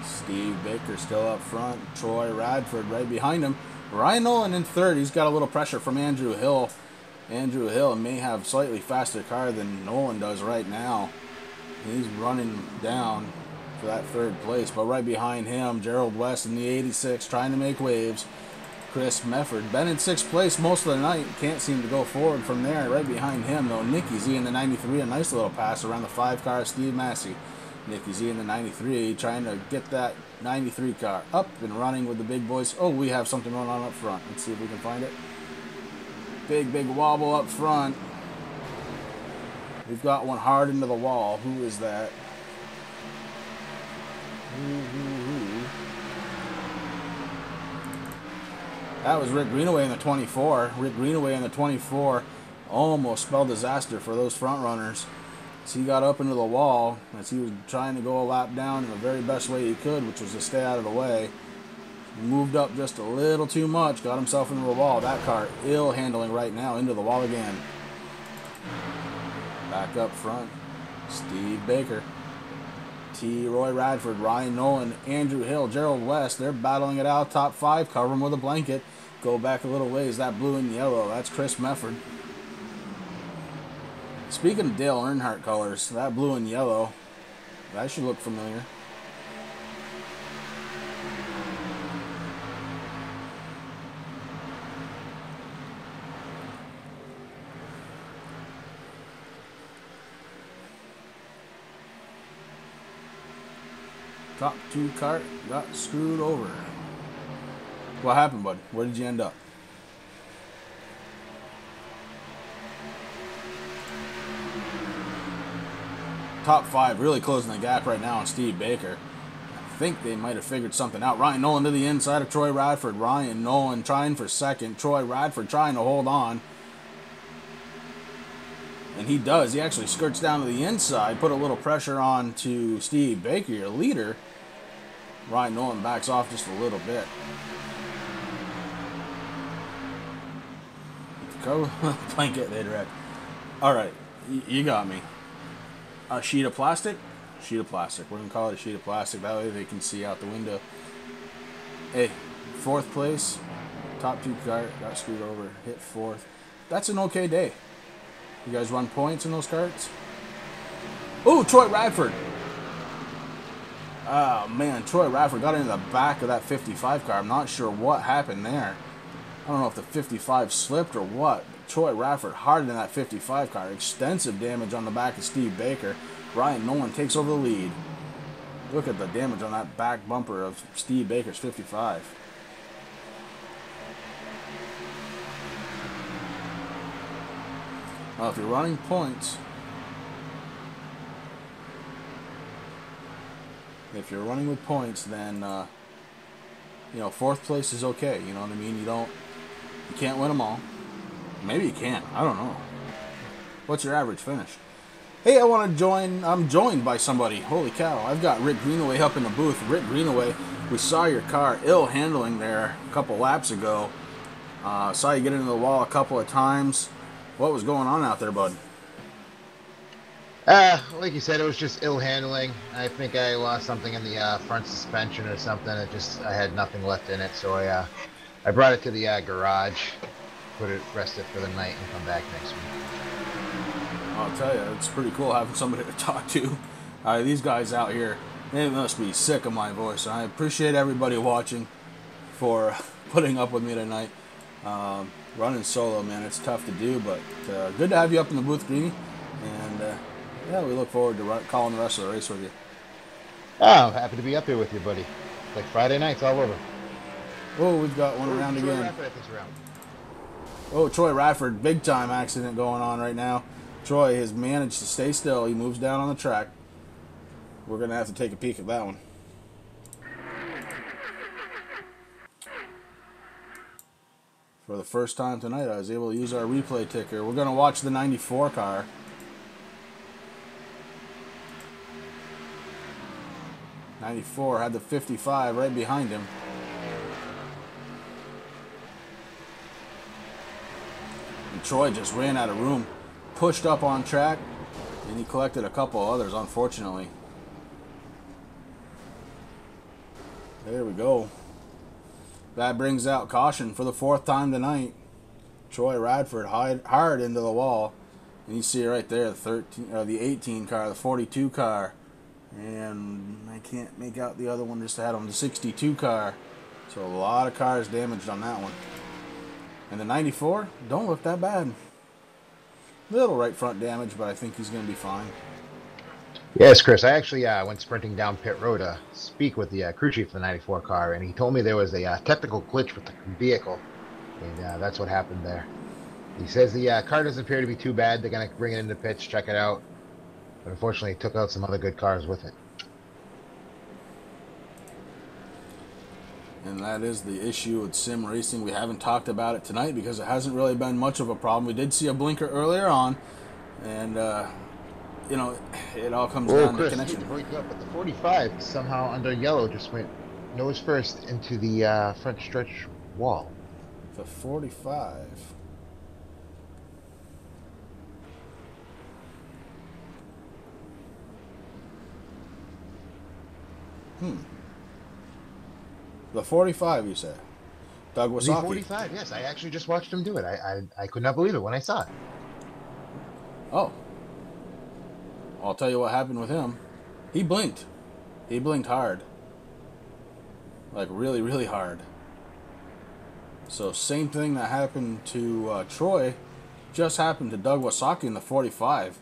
S4: Steve Baker still up front. Troy Radford right behind him. Ryan Nolan in third. He's got a little pressure from Andrew Hill. Andrew Hill may have a slightly faster car than Nolan does right now. He's running down for that third place. But right behind him, Gerald West in the 86 trying to make waves. Chris Mefford. Been in sixth place most of the night. Can't seem to go forward from there. Right behind him, though, Nicky Z in the 93. A nice little pass around the 5-car Steve Massey. Nicky Z in the 93 trying to get that 93 car up and running with the big boys. Oh, we have something going on up front. Let's see if we can find it. Big wobble up front. We've got one hard into the wall. Who is that? That was Rick Greenaway in the 24. Rick Greenaway in the 24 almost spelled disaster for those front runners. So he got up into the wall as he was trying to go a lap down in the very best way he could, which was to stay out of the way. Moved up just a little too much, got himself into the wall. That car ill handling right now, into the wall again. Back up front, Steve Baker, Roy Radford, Ryan Nolan, Andrew Hill, Gerald West. They're battling it out. Top 5, cover them with a blanket. Go back a little ways. That blue and yellow, that's Chris Mefford. Speaking of Dale Earnhardt colors, that blue and yellow, that should look familiar. Top 2 cart got screwed over. What happened, bud? Where did you end up? Top 5 really closing the gap right now on Steve Baker. I think they might have figured something out. Ryan Nolan to the inside of Troy Radford. Ryan Nolan trying for second. Troy Radford trying to hold on. And he does. He actually skirts down to the inside, put a little pressure on to Steve Baker, your leader. Ryan Nolan backs off just a little bit. Go blanket they direct. All right, you got me. A sheet of plastic? Sheet of plastic. We're going to call it a sheet of plastic. That way they can see out the window. Hey, 4th place. Top 2 cart. Got screwed over. Hit 4th. That's an okay day. You guys run points in those carts? Oh, Troy Radford. Oh, man. Troy Radford got into the back of that 55 car. I'm not sure what happened there. I don't know if the 55 slipped or what. But Troy Radford hard in that 55 car. Extensive damage on the back of Steve Baker. Ryan Nolan takes over the lead. Look at the damage on that back bumper of Steve Baker's 55. Well, if you're running points, if you're running with points, then you know, 4th place is okay. You know what I mean? You can't win them all. Maybe you can. I don't know. What's your average finish? Hey, I want to join. I'm joined by somebody. Holy cow! I've got Rick Greenaway up in the booth. Rick Greenaway, we saw your car ill handling there a couple laps ago. Saw you get into the wall a couple of times. What was going on out there, bud?
S5: Like you said, it was just ill handling. I think I lost something in the front suspension or something. I had nothing left in it, so I brought it to the garage, rest it for the night, and come back next week.
S4: I'll tell you, it's pretty cool having somebody to talk to. These guys out here, they must be sick of my voice. I appreciate everybody watching for putting up with me tonight. Running solo, man, it's tough to do, but good to have you up in the booth, Greeny. And yeah, we look forward to calling the rest of the race with you.
S5: Oh, happy to be up here with you, buddy. Like Friday nights all over.
S4: Oh, we've got one around again.
S5: Radford, I think's around.
S4: Oh, Troy Radford, big time accident going on right now. Troy has managed to stay still. He moves down on the track. We're going to have to take a peek at that one. For the first time tonight, I was able to use our replay ticker. We're going to watch the 94 car. '94 had the 55 right behind him. And Troy just ran out of room, pushed up on track, and he collected a couple others, unfortunately. There we go. That brings out caution for the 4th time tonight. Troy Radford hard into the wall. And you see right there, the 18 car, the 42 car. And I can't make out the other one just ahead of him, the 62 car. So a lot of cars damaged on that one. And the 94, don't look that bad. Little right front damage, but I think he's going to be fine.
S5: Yes, Chris. I actually went sprinting down pit road to speak with the crew chief of the 94 car, and he told me there was a technical glitch with the vehicle, and that's what happened there. He says the car doesn't appear to be too bad. They're going to bring it into pits, check it out. But unfortunately, it took out some other good cars with it.
S4: And that is the issue with sim racing. We haven't talked about it tonight because it hasn't really been much of a problem. We did see a blinker earlier on, and you know, it all comes down to connection.
S5: To break up, but the 45 somehow under yellow just went nose first into the front stretch wall.
S4: The 45. The 45, you said? Doug Wasaki.
S5: The 45, yes. I actually just watched him do it. I could not believe it when I saw it.
S4: Oh. I'll tell you what happened with him. He blinked. He blinked hard. Like really, really hard. So same thing that happened to Troy just happened to Doug Wasaki in the 45.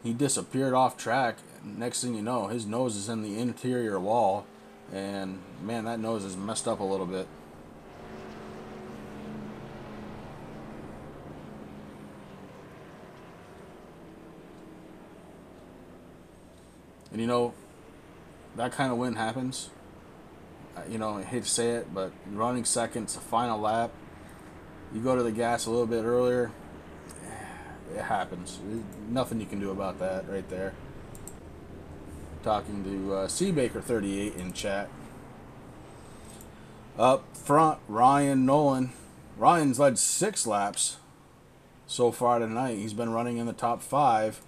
S4: He disappeared off track. next thing you know, his nose is in the interior wall, and man, that nose is messed up a little bit. And you know, that kind of win happens. You know, I hate to say it, but running second, it's the final lap. You go to the gas a little bit earlier, it happens. Nothing you can do about that right there. Talking to C Baker 38 in chat. Up front, Ryan Nolan. Ryan's led 6 laps so far tonight. He's been running in the top 5.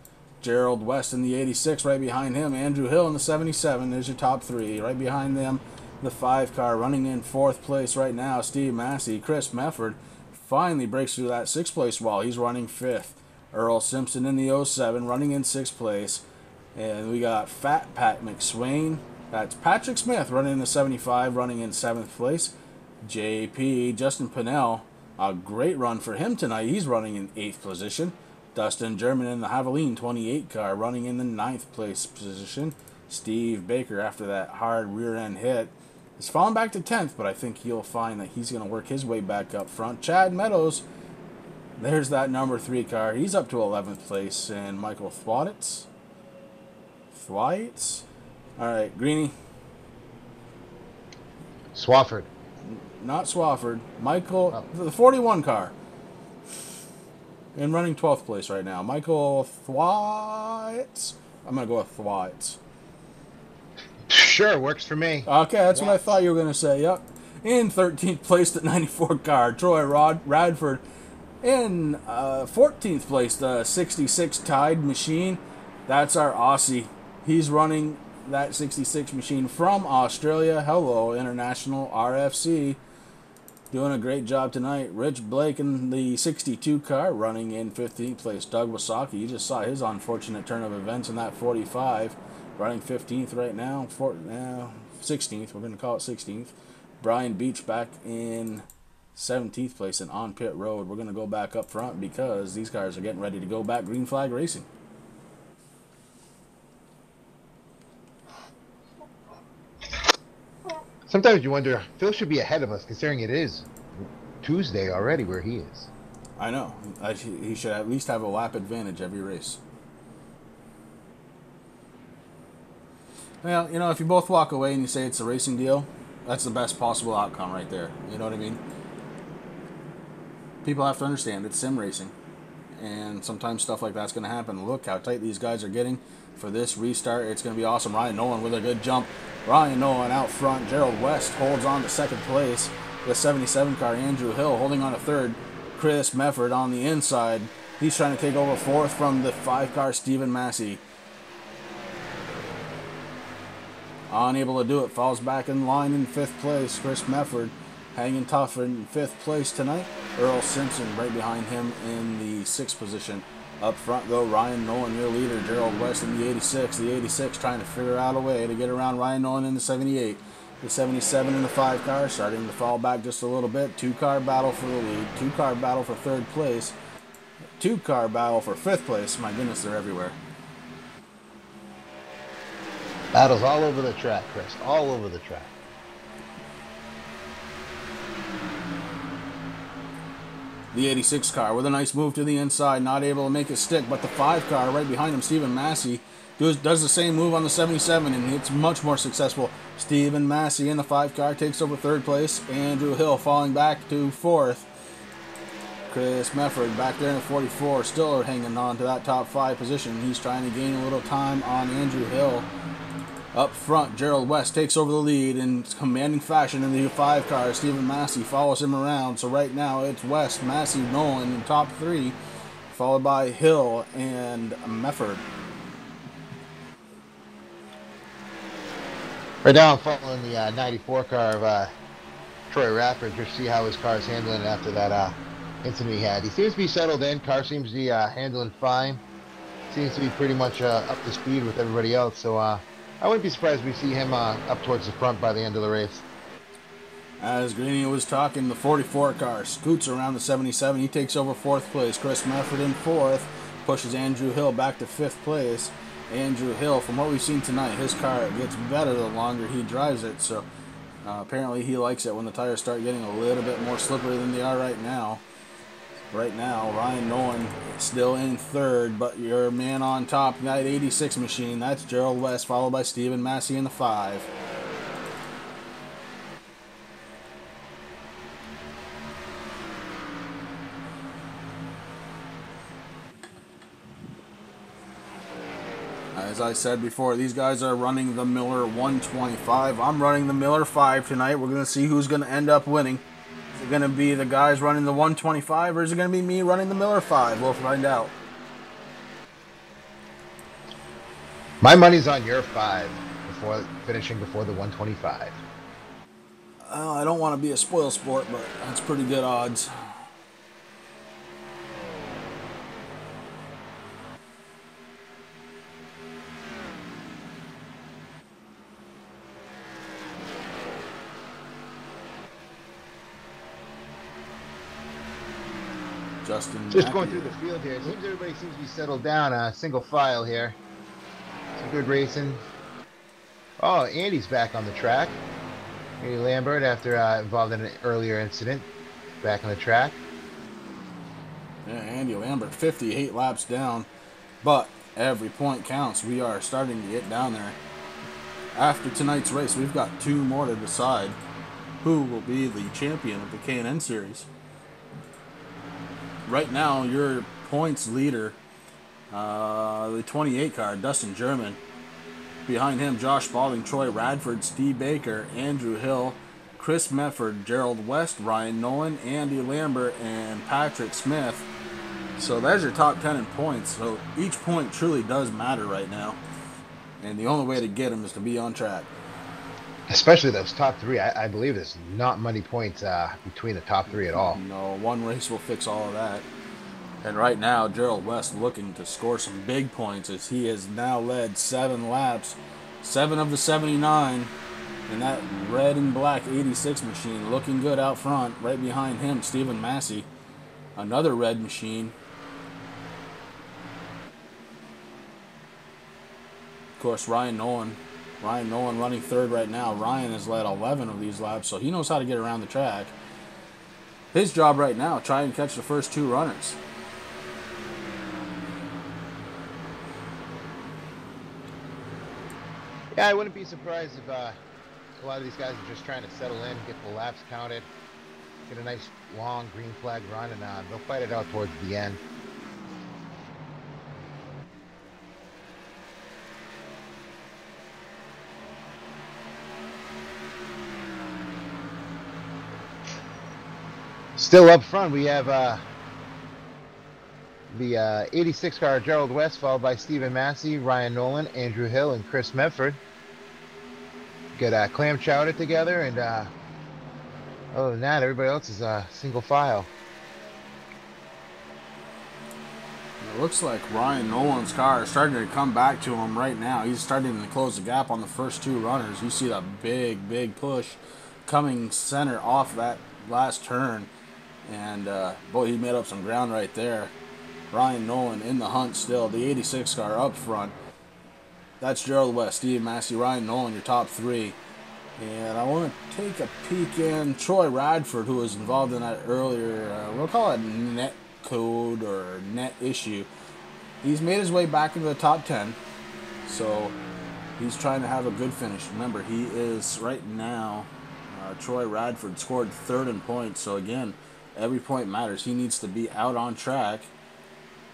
S4: Gerald West in the 86, right behind him. Andrew Hill in the 77. There's your top 3. Right behind them, the 5 car running in 4th place right now. Steve Massey. Chris Mefford finally breaks through that 6th place wall. He's running 5th. Earl Simpson in the 07 running in 6th place. And we got Fat Pat McSwain. That's Patrick Smith running in the 75, running in 7th place. JP, Justin Pinnell, a great run for him tonight. He's running in 8th position. Dustin German in the Haviline 28 car running in the 9th place position. Steve Baker, after that hard rear end hit, is falling back to 10th, but I think he'll find that he's going to work his way back up front. Chad Meadows, there's that number 3 car. He's up to 11th place. And Michael Thwaites. All right, Greenie.
S5: Swafford.
S4: Not Swafford. Michael, the 41 car. And running 12th place right now. Michael Thwaites. I'm going to go with Thwaites.
S5: Sure, works for me.
S4: Okay, that's what I thought you were going to say. Yep. In 13th place, the 94 car. Troy Radford. In 14th place, the 66 Tide machine. That's our Aussie. He's running that 66 machine from Australia. Hello, International RFC. Doing a great job tonight. Rich Blake in the 62 car running in 15th place. Doug Wasaki, you just saw his unfortunate turn of events in that 45. Running 15th right now. 16th. We're going to call it 16th. Brian Beach back in 17th place and on pit road. We're going to go back up front because these cars are getting ready to go back green flag racing.
S5: Sometimes you wonder, Phil should be ahead of us, considering it is Tuesday already where he is.
S4: I know. He should at least have a lap advantage every race. Well, you know, if you both walk away and you say it's a racing deal, that's the best possible outcome right there. You know what I mean? People have to understand it's sim racing. And sometimes stuff like that's going to happen. Look how tight these guys are getting for this restart. It's going to be awesome. Ryan Nolan with a good jump. Ryan Nolan out front. Gerald West holds on to 2nd place. The 77 car, Andrew Hill, holding on to 3rd. Chris Mefford on the inside. He's trying to take over 4th from the 5 car, Stephen Massey. Unable to do it. Falls back in line in 5th place. Chris Mefford hanging tough in 5th place tonight. Earl Simpson right behind him in the 6th position. Up front, though, Ryan Nolan, your leader. Gerald West in the 86. The 86 trying to figure out a way to get around Ryan Nolan in the 78. The 77 in the 5 car starting to fall back just a little bit. 2-car battle for the lead. 2-car battle for 3rd place. 2-car battle for 5th place. My goodness, they're everywhere.
S5: Battles all over the track, Chris. All over the track.
S4: The 86 car with a nice move to the inside, not able to make it stick, but the 5 car right behind him, Stephen Massey, does the same move on the 77, and it's much more successful. Stephen Massey in the 5 car takes over 3rd place. Andrew Hill falling back to 4th. Chris Mefford back there in the 44, still hanging on to that top 5 position. He's trying to gain a little time on Andrew Hill. Up front, Gerald West takes over the lead in commanding fashion in the 5 car. Stephen Massey follows him around. So right now it's West, Massey, Nolan in top 3, followed by Hill and Mefford.
S5: Right now I'm following the 94 car of Troy Radford just to see how his car is handling after that incident he had. He seems to be settled in. Car seems to be handling fine. Seems to be pretty much up to speed with everybody else. So I wouldn't be surprised if we see him up towards the front by the end of the race.
S4: As Greenie was talking, the 44 car scoots around the 77. He takes over 4th place. Chris Mefford in 4th. Pushes Andrew Hill back to 5th place. Andrew Hill. From what we've seen tonight, his car gets better the longer he drives it, so apparently he likes it when the tires start getting a little bit more slippery than they are right now. Right now, Ryan Nolan still in third, but your man on top, that 86 machine, that's Gerald West, followed by Stephen Massey in the 5. As I said before, these guys are running the Miller 125. I'm running the Miller 5 tonight. We're going to see who's going to end up winning. Is it going to be the guys running the 125, or is it going to be me running the Miller 5? We'll find out.
S5: My money's on your 5 before finishing before the 125.
S4: I don't want to be a spoil sport, but that's pretty good odds. Justin
S5: Just
S4: Mackey.
S5: going through the field here. It seems everybody seems to be settled down. Single file here. Some good racing. Oh, Andy's back on the track. Andy Lambert, after involved in an earlier incident, back on the track.
S4: Yeah, Andy Lambert, 58 laps down, but every point counts. We are starting to get down there. After tonight's race, we've got 2 more to decide who will be the champion of the K&N Series. Right now, your points leader, the 28 car, Dustin German. Behind him, Josh Spalding, Troy Radford, Steve Baker, Andrew Hill, Chris Medford, Gerald West, Ryan Nolan, Andy Lambert, and Patrick Smith. So there's your top 10 in points. So each point truly does matter right now. And the only way to get them is to be on track.
S5: Especially those top 3. I believe there's not many points between the top 3 at all.
S4: No, one race will fix all of that. And right now, Gerald West looking to score some big points as he has now led 7 laps, 7 of the 79. And that red and black 86 machine looking good out front. Right behind him, Stephen Massey, another red machine. Of course, Ryan Nolan running third right now. Ryan has led 11 of these laps, so he knows how to get around the track. His job right now, try and catch the first 2 runners.
S5: Yeah, I wouldn't be surprised if a lot of these guys are just trying to settle in, get the laps counted, get a nice long green flag run, and they'll fight it out towards the end. Still up front, we have the 86 car Gerald West, followed by Stephen Massey, Ryan Nolan, Andrew Hill, and Chris Medford. Get clam chowder together, and other than that, everybody else is single file.
S4: It looks like Ryan Nolan's car is starting to come back to him right now. He's starting to close the gap on the first 2 runners. You see that big push coming center off that last turn. And, boy, he made up some ground right there. Ryan Nolan in the hunt still. The 86 car up front. That's Gerald West, Steve Massey, Ryan Nolan, your top 3. And I want to take a peek in Troy Radford, who was involved in that earlier, we'll call it net code or net issue. He's made his way back into the top 10. So he's trying to have a good finish. Remember, he is right now, Troy Radford scored 3rd in points. So again, every point matters. He needs to be out on track.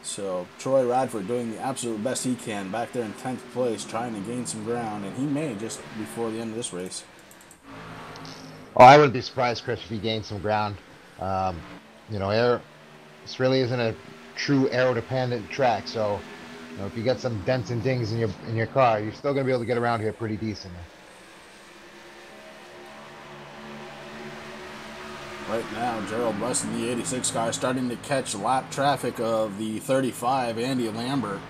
S4: So Troy Radford doing the absolute best he can back there in 10th place, trying to gain some ground, and he may just before the end of this race.
S5: Oh, I wouldn't be surprised, Chris, if he gained some ground. You know, this really isn't a true aero-dependent track, so you know, if you got some dents and dings in your car, you're still going to be able to get around here pretty decently.
S4: Right now, Gerald West in the 86 car starting to catch lap traffic of the 35, Andy Lambert.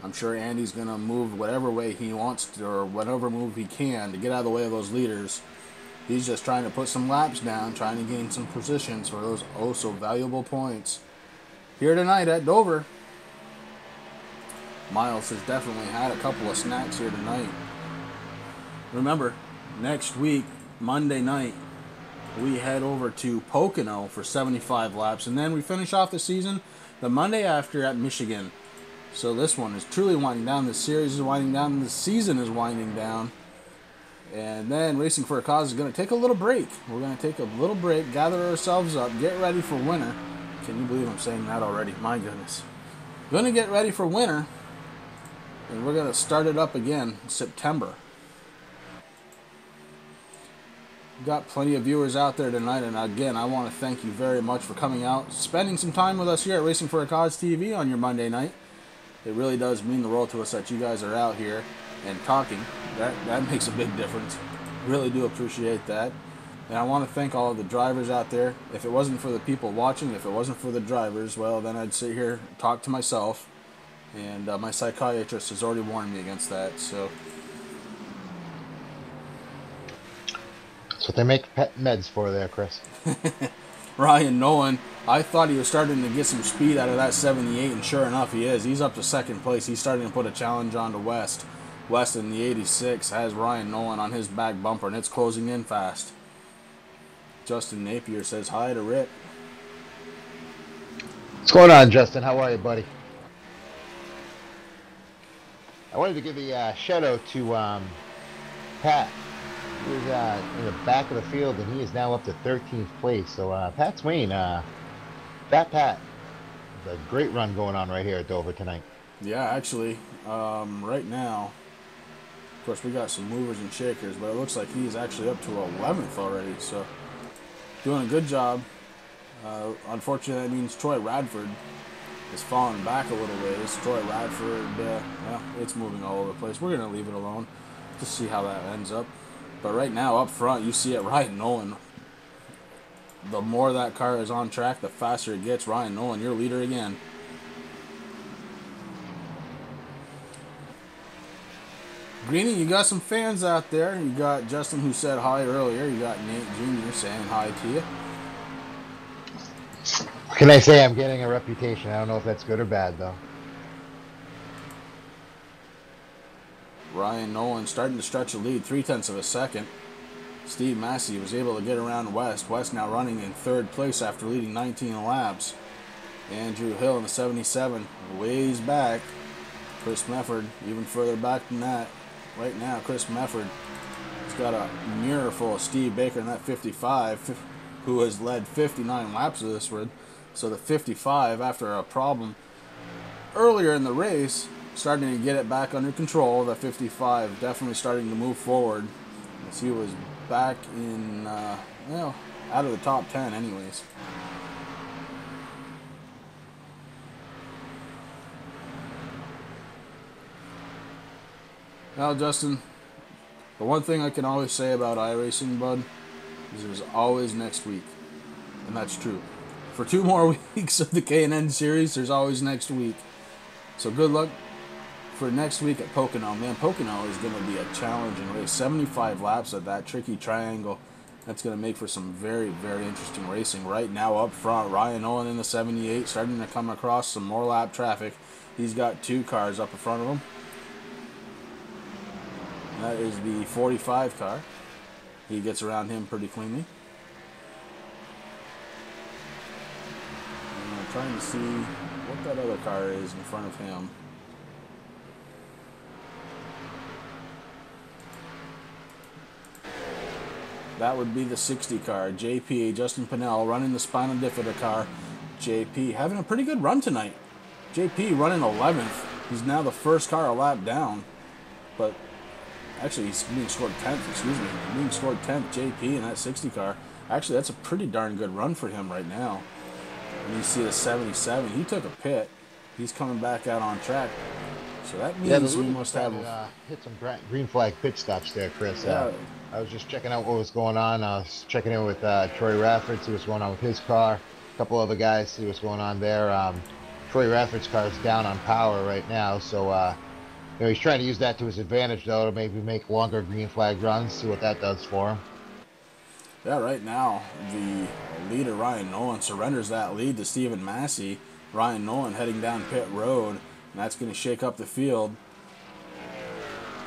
S4: I'm sure Andy's going to move whatever way he wants to, or whatever move he can to get out of the way of those leaders. He's just trying to put some laps down, trying to gain some positions for those oh so valuable points. Here tonight at Dover. Miles has definitely had a couple of snacks here tonight. Remember, next week, Monday night, we head over to Pocono for 75 laps, and then we finish off the season the Monday after at Michigan. So this one is truly winding down. The series is winding down. The season is winding down. And then Racing for a Cause is going to take a little break. We're going to take a little break, gather ourselves up, get ready for winter. Can you believe I'm saying that already? My goodness. Going to get ready for winter, and we're going to start it up again in September. We've got plenty of viewers out there tonight, and again, I want to thank you very much for coming out, spending some time with us here at Racing for a Cause TV on your Monday night. It really does mean the world to us that you guys are out here and talking. That makes a big difference. Really do appreciate that. And I want to thank all of the drivers out there. If it wasn't for the people watching, if it wasn't for the drivers, well, then I'd sit here and talk to myself. And my psychiatrist has already warned me against that. So
S5: That's what they make pet meds for there, Chris.
S4: Ryan Nolan, I thought he was starting to get some speed out of that 78, and sure enough, he is. He's up to second place. He's starting to put a challenge on to West. West in the 86 has Ryan Nolan on his back bumper, and it's closing in fast. Justin Napier says hi to Rick.
S5: What's going on, Justin? How are you, buddy? I wanted to give a shout out to Pat. He was in the back of the field, and he is now up to 13th place. So Pat's winning. Fat Pat. There's a great run going on right here at Dover tonight.
S4: Yeah, actually, right now, of course, we got some movers and shakers, but it looks like he's actually up to 11th already. So doing a good job. Unfortunately, that means Troy Radford is falling back a little ways. Troy Radford, well, it's moving all over the place. We're going to leave it alone to see how that ends up. But right now, up front, you see it, Ryan Nolan. The more that car is on track, the faster it gets. Ryan Nolan, your leader again. Greenie, you got some fans out there. You got Justin, who said hi earlier. You got Nate Jr. saying hi to you.
S5: What can I say? I'm getting a reputation. I don't know if that's good or bad, though.
S4: Ryan Nolan starting to stretch a lead, 0.3 of a second. Steve Massey was able to get around West. West now running in third place after leading 19 laps. Andrew Hill in the 77, ways back. Chris Mefford even further back than that. Right now, Chris Mefford has got a mirror full of Steve Baker in that 55, who has led 59 laps of this rig. So the 55, after a problem earlier in the race, starting to get it back under control. The 55 definitely starting to move forward, as he was back in, well, out of the top 10 anyways. Now, Justin, the one thing I can always say about iRacing, bud, is there's always next week. And that's true. For 2 more weeks of the K&N Series, there's always next week. So good luck for next week at Pocono. Man, Pocono is going to be a challenging race. 75 laps of that tricky triangle. That's going to make for some very, very interesting racing. Right now up front, Ryan Nolan in the 78, starting to come across some more lap traffic. He's got 2 cars up in front of him. That is the 45 car. He gets around him pretty cleanly. And I'm trying to see what that other car is in front of him. That would be the 60 car. JP, Justin Pinnell, running the spinal bifida car. JP having a pretty good run tonight. JP running 11th. He's now the first car a lap down. But actually, he's being scored 10th, excuse me. Being scored 10th, JP in that 60 car. Actually, that's a pretty darn good run for him right now. And you see the 77. He took a pit. He's coming back out on track. So that means we must have
S5: hit some green flag pit stops there, Chris.
S4: Yeah.
S5: I was just checking out what was going on. I was checking in with Troy Radford, see what's going on with his car. A couple other guys, see what's going on there. Troy Radford's car is down on power right now, so you know, he's trying to use that to his advantage, though, to maybe make longer green flag runs, see what that does for him.
S4: Yeah, right now, the leader, Ryan Nolan, surrenders that lead to Stephen Massey. Ryan Nolan heading down pit road. And that's going to shake up the field.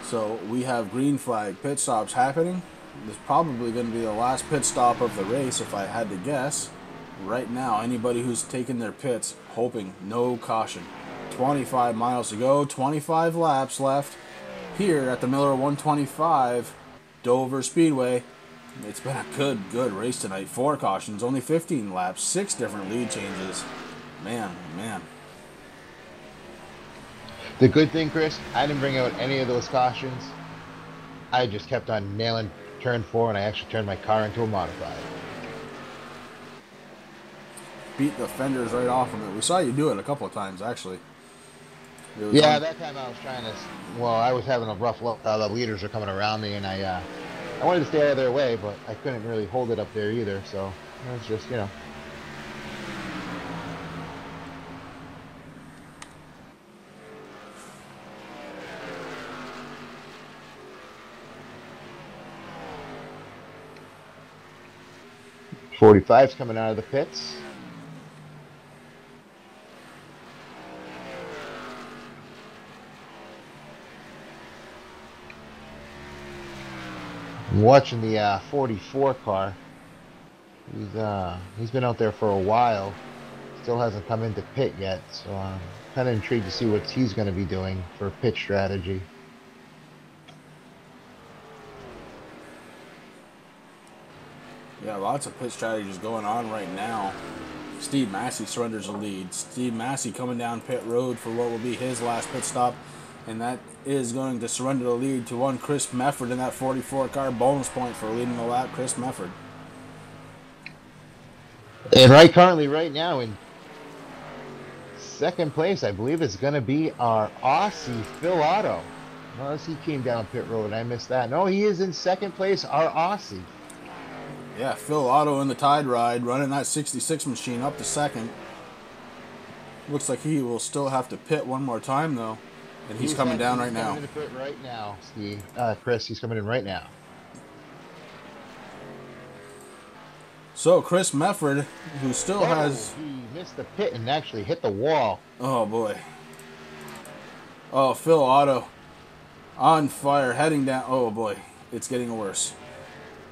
S4: So we have green flag pit stops happening. This is probably going to be the last pit stop of the race if I had to guess. Right now, anybody who's taking their pits, hoping no caution. 25 miles to go, 25 laps left here at the Miller 125 Dover Speedway. It's been a good race tonight. 4 cautions, only 15 laps, 6 different lead changes. Man, man.
S5: The good thing, Chris, I didn't bring out any of those cautions. I just kept on nailing turn 4, and I actually turned my car into a modified.
S4: Beat the fenders right off of it. We saw you do it a couple of times, actually.
S5: Yeah, that time I was trying to. Well, I was having a rough look. The leaders are coming around me, and I wanted to stay out of their way, but I couldn't really hold it up there either. So it was just, you know. .45's coming out of the pits. I'm watching the 44 car. He's been out there for a while. Still hasn't come into pit yet, so I'm kind of intrigued to see what he's going to be doing for pit strategy.
S4: Yeah, lots of pit strategies going on right now. Steve Massey surrenders the lead. Steve Massey coming down pit road for what will be his last pit stop. And that is going to surrender the lead to one Chris Mefford in that 44 car. Bonus point for leading the lap, Chris Mefford.
S5: And currently right now in second place, I believe is going to be our Aussie, Phil Otto. Unless he came down pit road, I missed that. No, he is in second place, our Aussie.
S4: Yeah, Phil Otto in the Tide Ride, running that 66 machine up to second. Looks like he will still have to pit one more time, though. And he's coming down right now.
S5: He's coming in pit right now, Steve. Chris, he's coming in right now.
S4: So, Chris Mefford, who still has...
S5: He missed the pit and actually hit the wall.
S4: Oh, boy. Oh, Phil Otto on fire, heading down. Oh, boy. It's getting worse.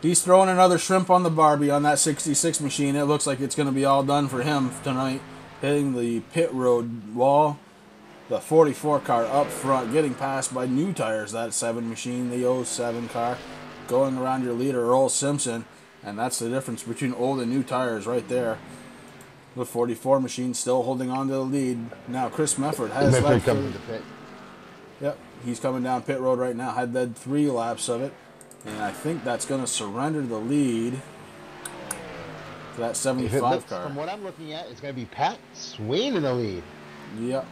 S4: He's throwing another shrimp on the Barbie on that 66 machine. It looks like it's going to be all done for him tonight. Hitting the pit road wall. The 44 car up front, getting passed by new tires. That 7 machine, the 07 car, going around your leader, Earl Simpson. And that's the difference between old and new tires right there. The 44 machine still holding on to the lead. Now Chris Mefford has led
S5: coming to pit.
S4: Yep, he's coming down pit road right now. Had led 3 laps of it. And I think that's going to surrender the lead to that 75 car.
S5: From what I'm looking at, it's going to be Pat Swain in the lead.
S4: Yep.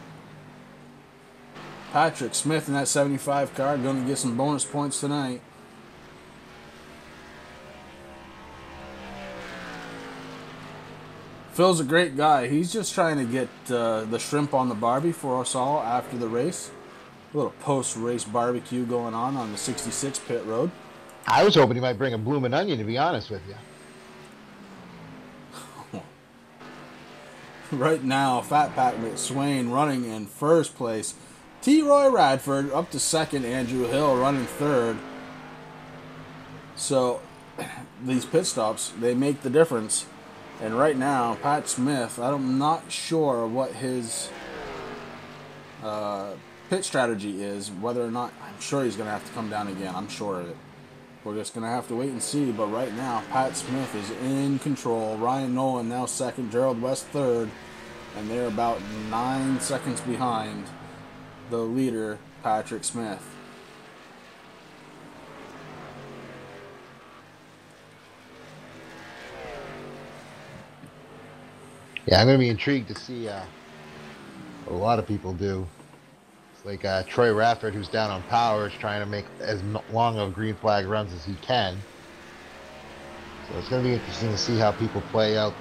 S4: Patrick Smith in that 75 car going to get some bonus points tonight. Phil's a great guy. He's just trying to get the shrimp on the Barbie for us all after the race. A little post-race barbecue going on the 66 pit road.
S5: I was hoping he might bring a bloomin' onion, to be honest with you.
S4: Right now, Fat Pat McSwain running in first place. T. Roy Radford up to second. Andrew Hill running third. So, these pit stops, they make the difference. And right now, Pat Smith, I'm not sure what his pit strategy is. Whether or not, I'm sure he's going to have to come down again. I'm sure of it. We're just going to have to wait and see. But right now, Pat Smith is in control. Ryan Nolan now second. Gerald West third. And they're about 9 seconds behind the leader, Patrick Smith.
S5: Yeah, I'm going to be intrigued to see what a lot of people do. It's like Troy Radford, who's down on power, is trying to make as long of green flag runs as he can. So it's going to be interesting to see how people play out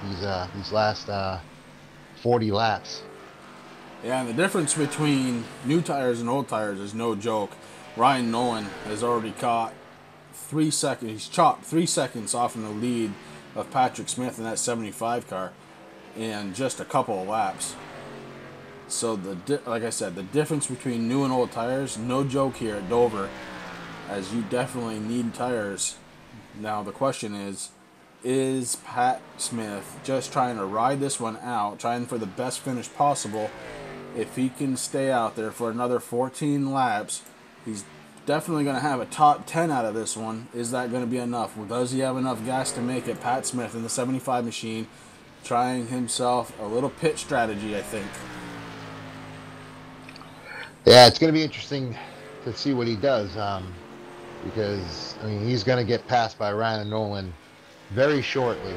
S5: these last 40 laps.
S4: Yeah, and the difference between new tires and old tires is no joke. Ryan Nolan has already caught 3 seconds. He's chopped 3 seconds off in the lead of Patrick Smith in that 75 car in just a couple of laps. So like I said, the difference between new and old tires, no joke here at Dover, as you definitely need tires. Now the question is Pat Smith just trying to ride this one out, trying for the best finish possible? If he can stay out there for another 14 laps, he's definitely going to have a top 10 out of this one. Is that going to be enough? Well, does he have enough gas to make it? Pat Smith in the 75 machine, trying himself a little pit strategy, I think.
S5: Yeah, it's going to be interesting to see what he does, because I mean he's going to get passed by Ryan Nolan very shortly.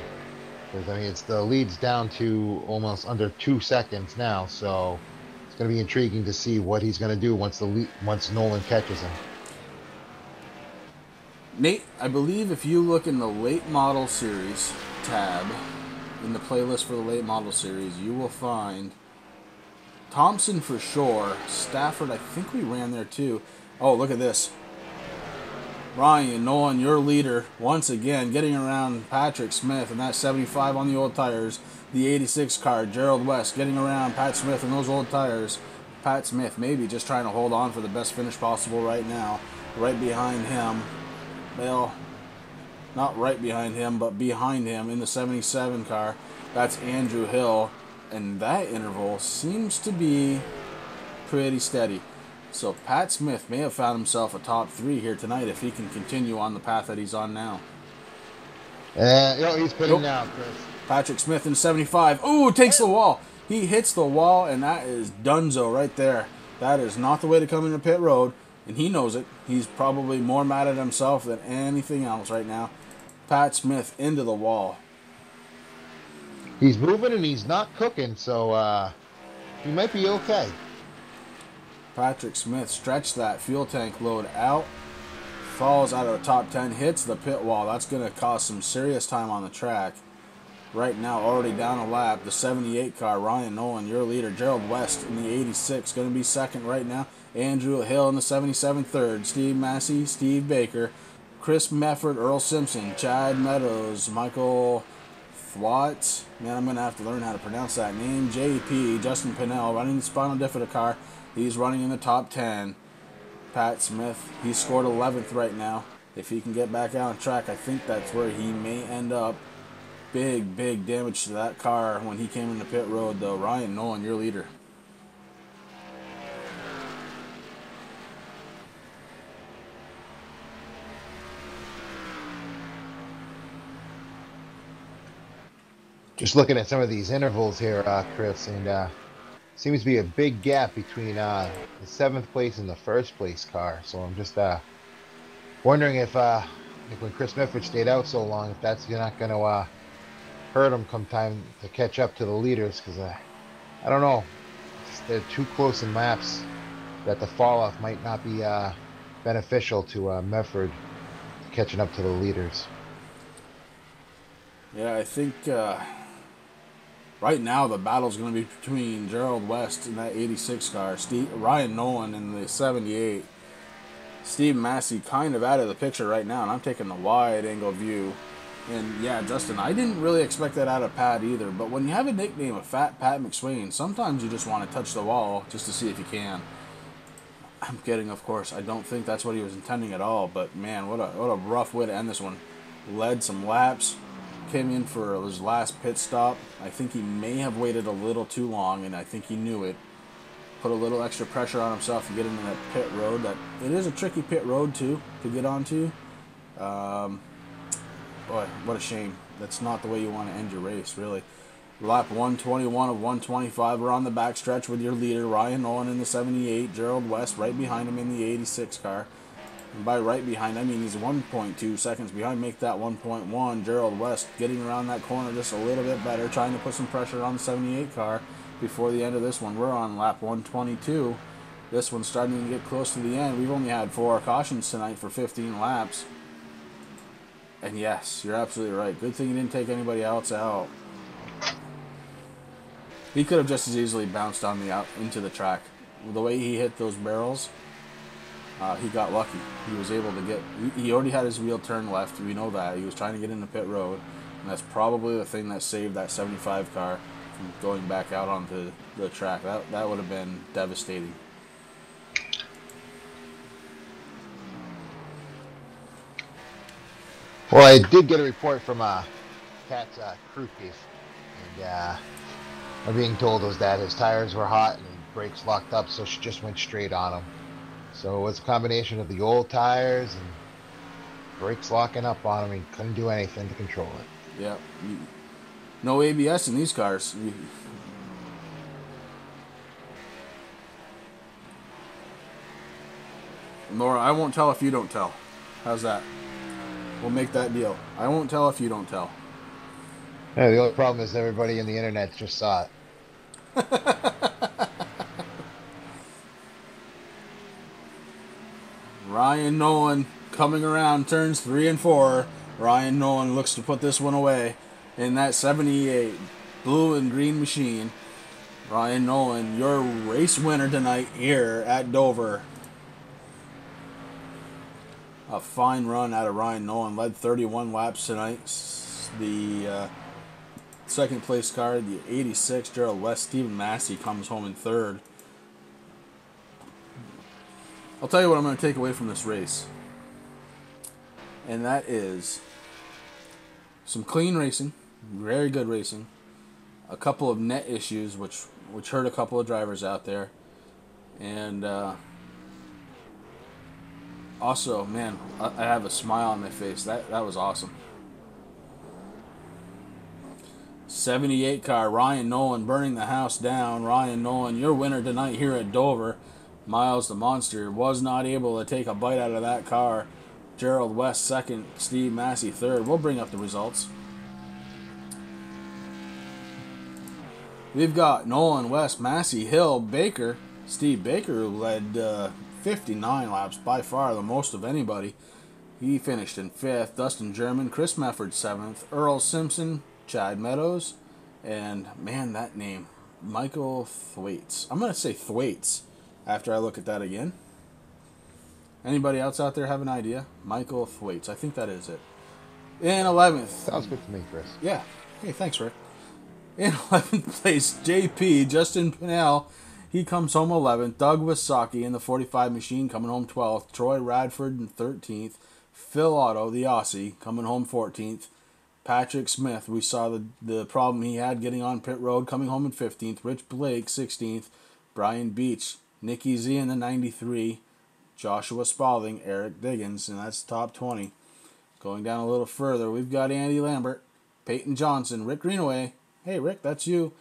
S5: Because I mean it's the lead's down to almost under 2 seconds now, so it's going to be intriguing to see what he's going to do once Nolan catches him.
S4: Nate, I believe if you look in the late model series tab in the playlist for the late model series, you will find Thompson for sure. Stafford, I think we ran there too. Oh, look at this. Ryan Nolan, your leader, once again, getting around Patrick Smith and that 75 on the old tires. The 86 car, Gerald West, getting around Pat Smith and those old tires. Pat Smith maybe just trying to hold on for the best finish possible right now. Right behind him. Well, not right behind him, but behind him in the 77 car. That's Andrew Hill. And that interval seems to be pretty steady. So Pat Smith may have found himself a top 3 here tonight if he can continue on the path that he's on now.
S5: He's pitting now, Chris.
S4: Patrick Smith in 75. Ooh, takes the wall. He hits the wall, and that is donezo right there. That is not the way to come into pit road, and he knows it. He's probably more mad at himself than anything else right now. Pat Smith into the wall.
S5: He's moving and he's not cooking, so he might be okay.
S4: Patrick Smith stretched that fuel tank load out, falls out of the top 10, hits the pit wall. That's going to cost some serious time on the track. Right now, already down a lap, the 78 car, Ryan Nolan, your leader. Gerald West in the 86, going to be second right now. Andrew Hill in the 77 third. Steve Massey, Steve Baker, Chris Mefford, Earl Simpson, Chad Meadows, Michael Thwatts. Man, I'm going to have to learn how to pronounce that name. JP, Justin Pinnell, running the Spinal Diffida car. He's running in the top 10. Pat Smith, he scored 11th right now. If he can get back out on track, I think that's where he may end up. Big damage to that car when he came into pit road, though. Ryan Nolan, your leader.
S5: Just looking at some of these intervals here, Chris, and seems to be a big gap between the 7th place and the 1st place car. So I'm just wondering if when Chris Mefford stayed out so long, if that's not going to hurt him come time to catch up to the leaders, because I don't know. They're too close in laps that the fall off might not be beneficial to Mefford catching up to the leaders.
S4: Yeah, I think right now the battle's going to be between Gerald West in that 86 car, Ryan Nolan in the 78. Steve Massey kind of out of the picture right now, and I'm taking the wide angle view. And yeah, Justin, I didn't really expect that out of Pat either, but when you have a nickname of Fat Pat McSwain, sometimes you just want to touch the wall just to see if you can. I'm kidding, of course. I don't think that's what he was intending at all, but man, what a rough way to end this one. Led some laps, came in for his last pit stop. I think he may have waited a little too long, and I think he knew it. Put a little extra pressure on himself to get into that pit road. That it is a tricky pit road too to get onto. Boy, what a shame. That's not the way you want to end your race, really. Lap 121 of 125. We're on the backstretch with your leader, Ryan Nolan in the 78. Gerald West right behind him in the 86 car. And by right behind, I mean he's 1.2 seconds behind. Make that 1.1. Gerald West getting around that corner just a little bit better, trying to put some pressure on the 78 car before the end of this one. We're on lap 122. This one's starting to get close to the end. We've only had 4 cautions tonight for 15 laps. And yes, you're absolutely right. Good thing he didn't take anybody else out. He could have just as easily bounced on the out into the track. The way he hit those barrels, he got lucky. He was able to get. He already had his wheel turned left. We know that. He was trying to get into pit road, and that's probably the thing that saved that 75 car from going back out onto the track. That would have been devastating.
S5: Well, I did get a report from Cat's crew chief, and I'm being told was that his tires were hot and the brakes locked up, so she just went straight on him. So it was a combination of the old tires and brakes locking up on him, and couldn't do anything to control it.
S4: Yeah. No ABS in these cars. Laura, I won't tell if you don't tell. How's that? We'll make that deal. I won't tell if you don't tell.
S5: Yeah, the only problem is everybody in the internet just saw it.
S4: Ryan Nolan coming around turns 3 and 4. Ryan Nolan looks to put this one away in that 78 blue and green machine. Ryan Nolan, your race winner tonight here at Dover. A fine run out of Ryan Nolan. Led 31 laps tonight. The second place car, the 86, Gerald West. Stephen Massey comes home in third. I'll tell you what I'm going to take away from this race. And that is some clean racing. Very good racing. A couple of net issues which hurt a couple of drivers out there. And also, man, I have a smile on my face. That was awesome. 78 car, Ryan Nolan burning the house down. Ryan Nolan, your winner tonight here at Dover. Miles the Monster was not able to take a bite out of that car. Gerald West second, Steve Massey third. We'll bring up the results. We've got Nolan, West, Massey, Hill, Baker. Steve Baker, who led 59 laps, by far the most of anybody. He finished in 5th. Dustin German, Chris Mefford 7th. Earl Simpson, Chad Meadows, and man, that name, Michael Thwaites. I'm going to say Thwaites after I look at that again. Anybody else out there have an idea? Michael Thwaites. I think that is it. In 11th.
S5: Sounds good to me, Chris.
S4: Yeah. Hey, thanks, Rick. In 11th place, JP, Justin Pinnell. He comes home 11th. Doug Wasaki in the 45 machine coming home 12th. Troy Radford in 13th. Phil Otto, the Aussie, coming home 14th. Patrick Smith, we saw the problem he had getting on pit road, coming home in 15th. Rich Blake, 16th. Brian Beach, Nicky Z in the 93. Joshua Spalding, Eric Diggins, and that's top 20. Going down a little further, we've got Andy Lambert, Peyton Johnson, Rick Greenaway. Hey, Rick, that's you.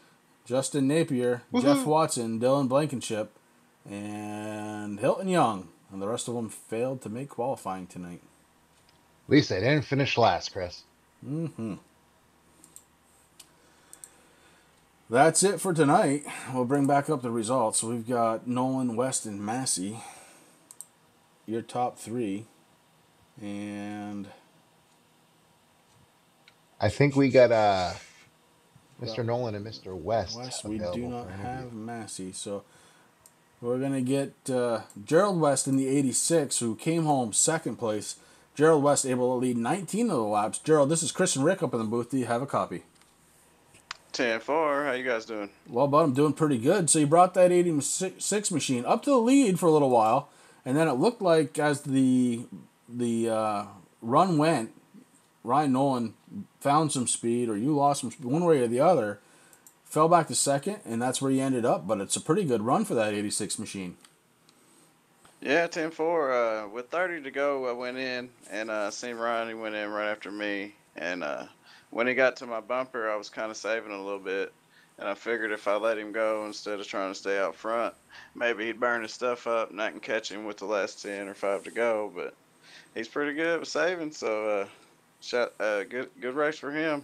S4: Justin Napier, Jeff Watson, Dylan Blankenship, and Hilton Young. And the rest of them failed to make qualifying tonight.
S5: At least they didn't finish last, Chris.
S4: Mm-hmm. That's it for tonight. We'll bring back up the results. We've got Nolan, West, and Massey. Your top 3. And
S5: I think we got Mr. Nolan and Mr. West.
S4: We do not have Massey. So we're going to get Gerald West in the 86, who came home second place. Gerald West able to lead 19 of the laps. Gerald, this is Chris and Rick up in the booth. Do you have a copy?
S6: 10-4. How you guys doing?
S4: Well, bud, I'm doing pretty good. So you brought that 86 machine up to the lead for a little while, and then it looked like as the run went, Ryan Nolan found some speed, or you lost some speed, one way or the other, fell back to second, and that's where you ended up. But it's a pretty good run for that 86 machine.
S6: Yeah, 10-4. With 30 to go, I went in, and seen Ryan. He went in right after me. And when he got to my bumper, I was kind of saving a little bit. And I figured if I let him go instead of trying to stay out front, maybe he'd burn his stuff up, and I can catch him with the last 10 or 5 to go. But he's pretty good with saving, so good race for him.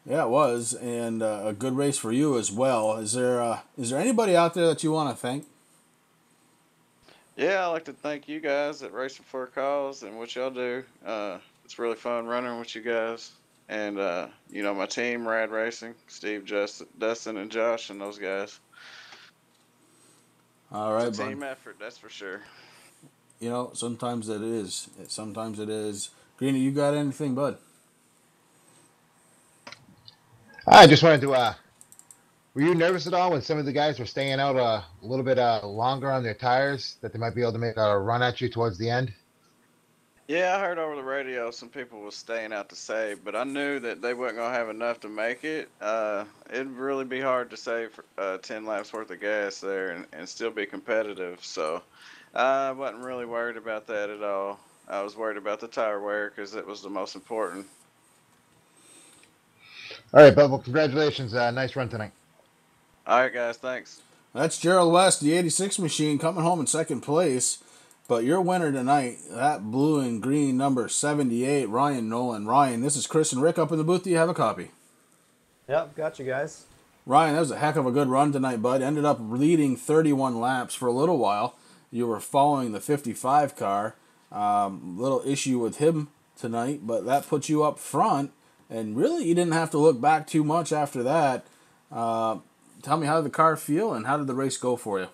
S4: Yeah, it was, and a good race for you as well. Is there anybody out there that you want to thank?
S6: Yeah, I'd like to thank you guys at Racing for a Cause and what y'all do. It's really fun running with you guys. And, my team, Rad Racing, Steve, Dustin, and Josh, and those guys.
S4: All right,
S6: it's a
S4: bud.
S6: team effort, that's for sure.
S4: Sometimes it is. Sometimes it is. Greeny, you got anything, bud?
S5: I just wanted to. Were you nervous at all when some of the guys were staying out a little bit longer on their tires, that they might be able to make a run at you towards the end?
S6: Yeah, I heard over the radio some people was staying out to save, but I knew that they wasn't gonna have enough to make it. It'd really be hard to save 10 laps worth of gas there and still be competitive. So I wasn't really worried about that at all. I was worried about the tire wear because it was the most important.
S5: All right, Bubba. Congratulations. Nice run tonight.
S6: All right, guys, thanks.
S4: That's Gerald West, the 86 machine, coming home in second place. But your winner tonight, that blue and green number 78, Ryan Nolan. Ryan, this is Chris and Rick up in the booth. Do you have a copy?
S7: Yep, got you guys.
S4: Ryan, that was a heck of a good run tonight, bud. Ended up leading 31 laps for a little while. You were following the 55 car. Little issue with him tonight, but that put you up front. And really, you didn't have to look back too much after that. Tell me, how did the car feel, and how did the race go for you?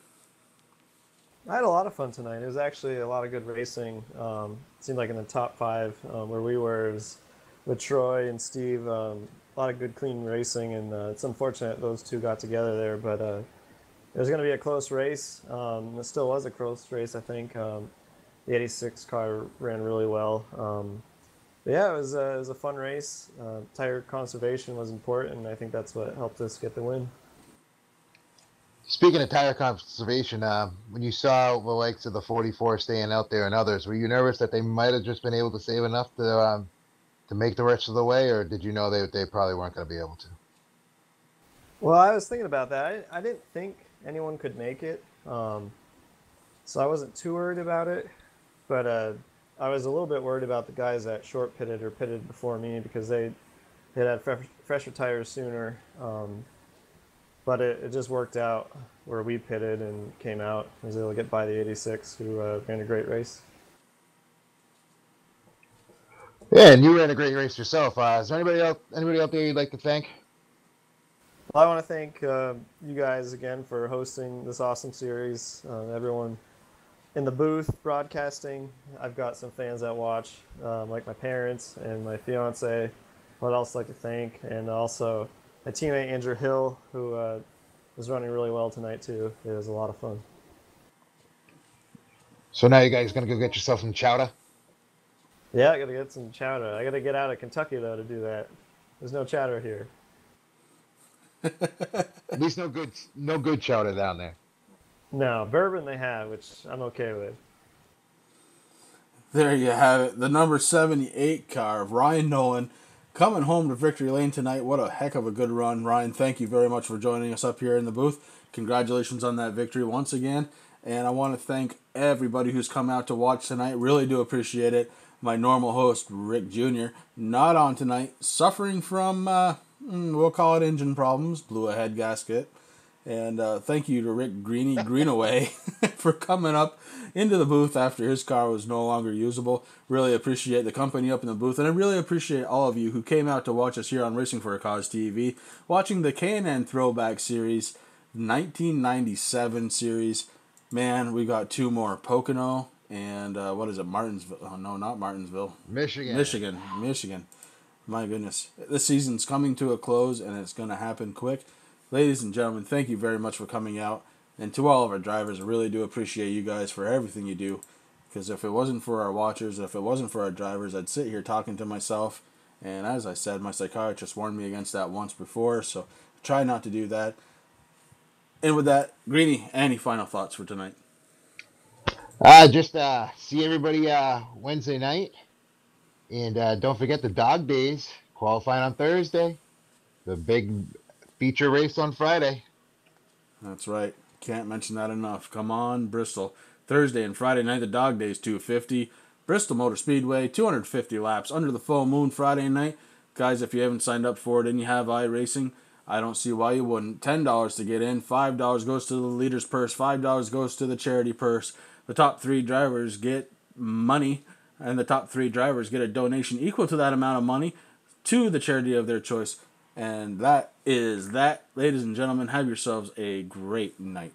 S7: I had a lot of fun tonight. It was actually a lot of good racing. It seemed like in the top five where we were, it was with Troy and Steve. A lot of good, clean racing, and it's unfortunate those two got together there, but it was going to be a close race. It still was a close race, I think. The 86 car ran really well. But yeah, it was a fun race. Tire conservation was important, and I think that's what helped us get the win.
S5: Speaking of tire conservation, when you saw the likes of the 44 staying out there and others, were you nervous that they might have just been able to save enough to make the rest of the way, or did you know they probably weren't going to be able to?
S7: Well, I was thinking about that. I didn't think anyone could make it, so I wasn't too worried about it. But I was a little bit worried about the guys that short pitted or pitted before me because they had fresher tires sooner. But it just worked out where we pitted and came out. I was able to get by the 86, who ran a great race.
S5: Yeah, and you ran a great race yourself. Is there anybody out there you'd like to thank?
S7: Well, I want to thank you guys again for hosting this awesome series. Everyone in the booth broadcasting. I've got some fans that watch, like my parents and my fiance. I'd also like to thank, and also my teammate Andrew Hill, who was running really well tonight too. It was a lot of fun.
S5: So now you guys gonna go get yourself some chowder?
S7: Yeah, I gotta get some chowder. I gotta get out of Kentucky though to do that. There's no chowder here.
S5: At least no good chowder down there.
S7: No, bourbon they have, which I'm okay with.
S4: There you have it. The number 78 car of Ryan Nolan coming home to victory lane tonight. What a heck of a good run. Ryan, thank you very much for joining us up here in the booth. Congratulations on that victory once again. And I want to thank everybody who's come out to watch tonight. Really do appreciate it. My normal host, Rick Jr., not on tonight. Suffering from, we'll call it engine problems. Blew a head gasket. And thank you to Rick Greenaway for coming up into the booth after his car was no longer usable. Really appreciate the company up in the booth. And I really appreciate all of you who came out to watch us here on Racing for a Cause TV, watching the K&N Throwback Series, 1997 series. Man, we got two more. Pocono and, what is it, Martinsville? Oh, no, not Martinsville. Michigan. My goodness. This season's coming to a close, and it's going to happen quick. Ladies and gentlemen, thank you very much for coming out. And to all of our drivers, I really do appreciate you guys for everything you do. Because if it wasn't for our watchers, if it wasn't for our drivers, I'd sit here talking to myself. And as I said, my psychiatrist warned me against that once before, so try not to do that. And with that, Greeny, any final thoughts for tonight?
S5: Just see everybody Wednesday night. And don't forget the dog days. Qualifying on Thursday. The big feature race on Friday.
S4: That's right. Can't mention that enough. Come on, Bristol. Thursday and Friday night, the dog days, 250. Bristol Motor Speedway, 250 laps under the full moon Friday night. Guys, if you haven't signed up for it and you have iRacing, I don't see why you wouldn't. $10 to get in. $5 goes to the leader's purse. $5 goes to the charity purse. The top three drivers get money, and the top three drivers get a donation equal to that amount of money to the charity of their choice. And that is that. Ladies and gentlemen, have yourselves a great night.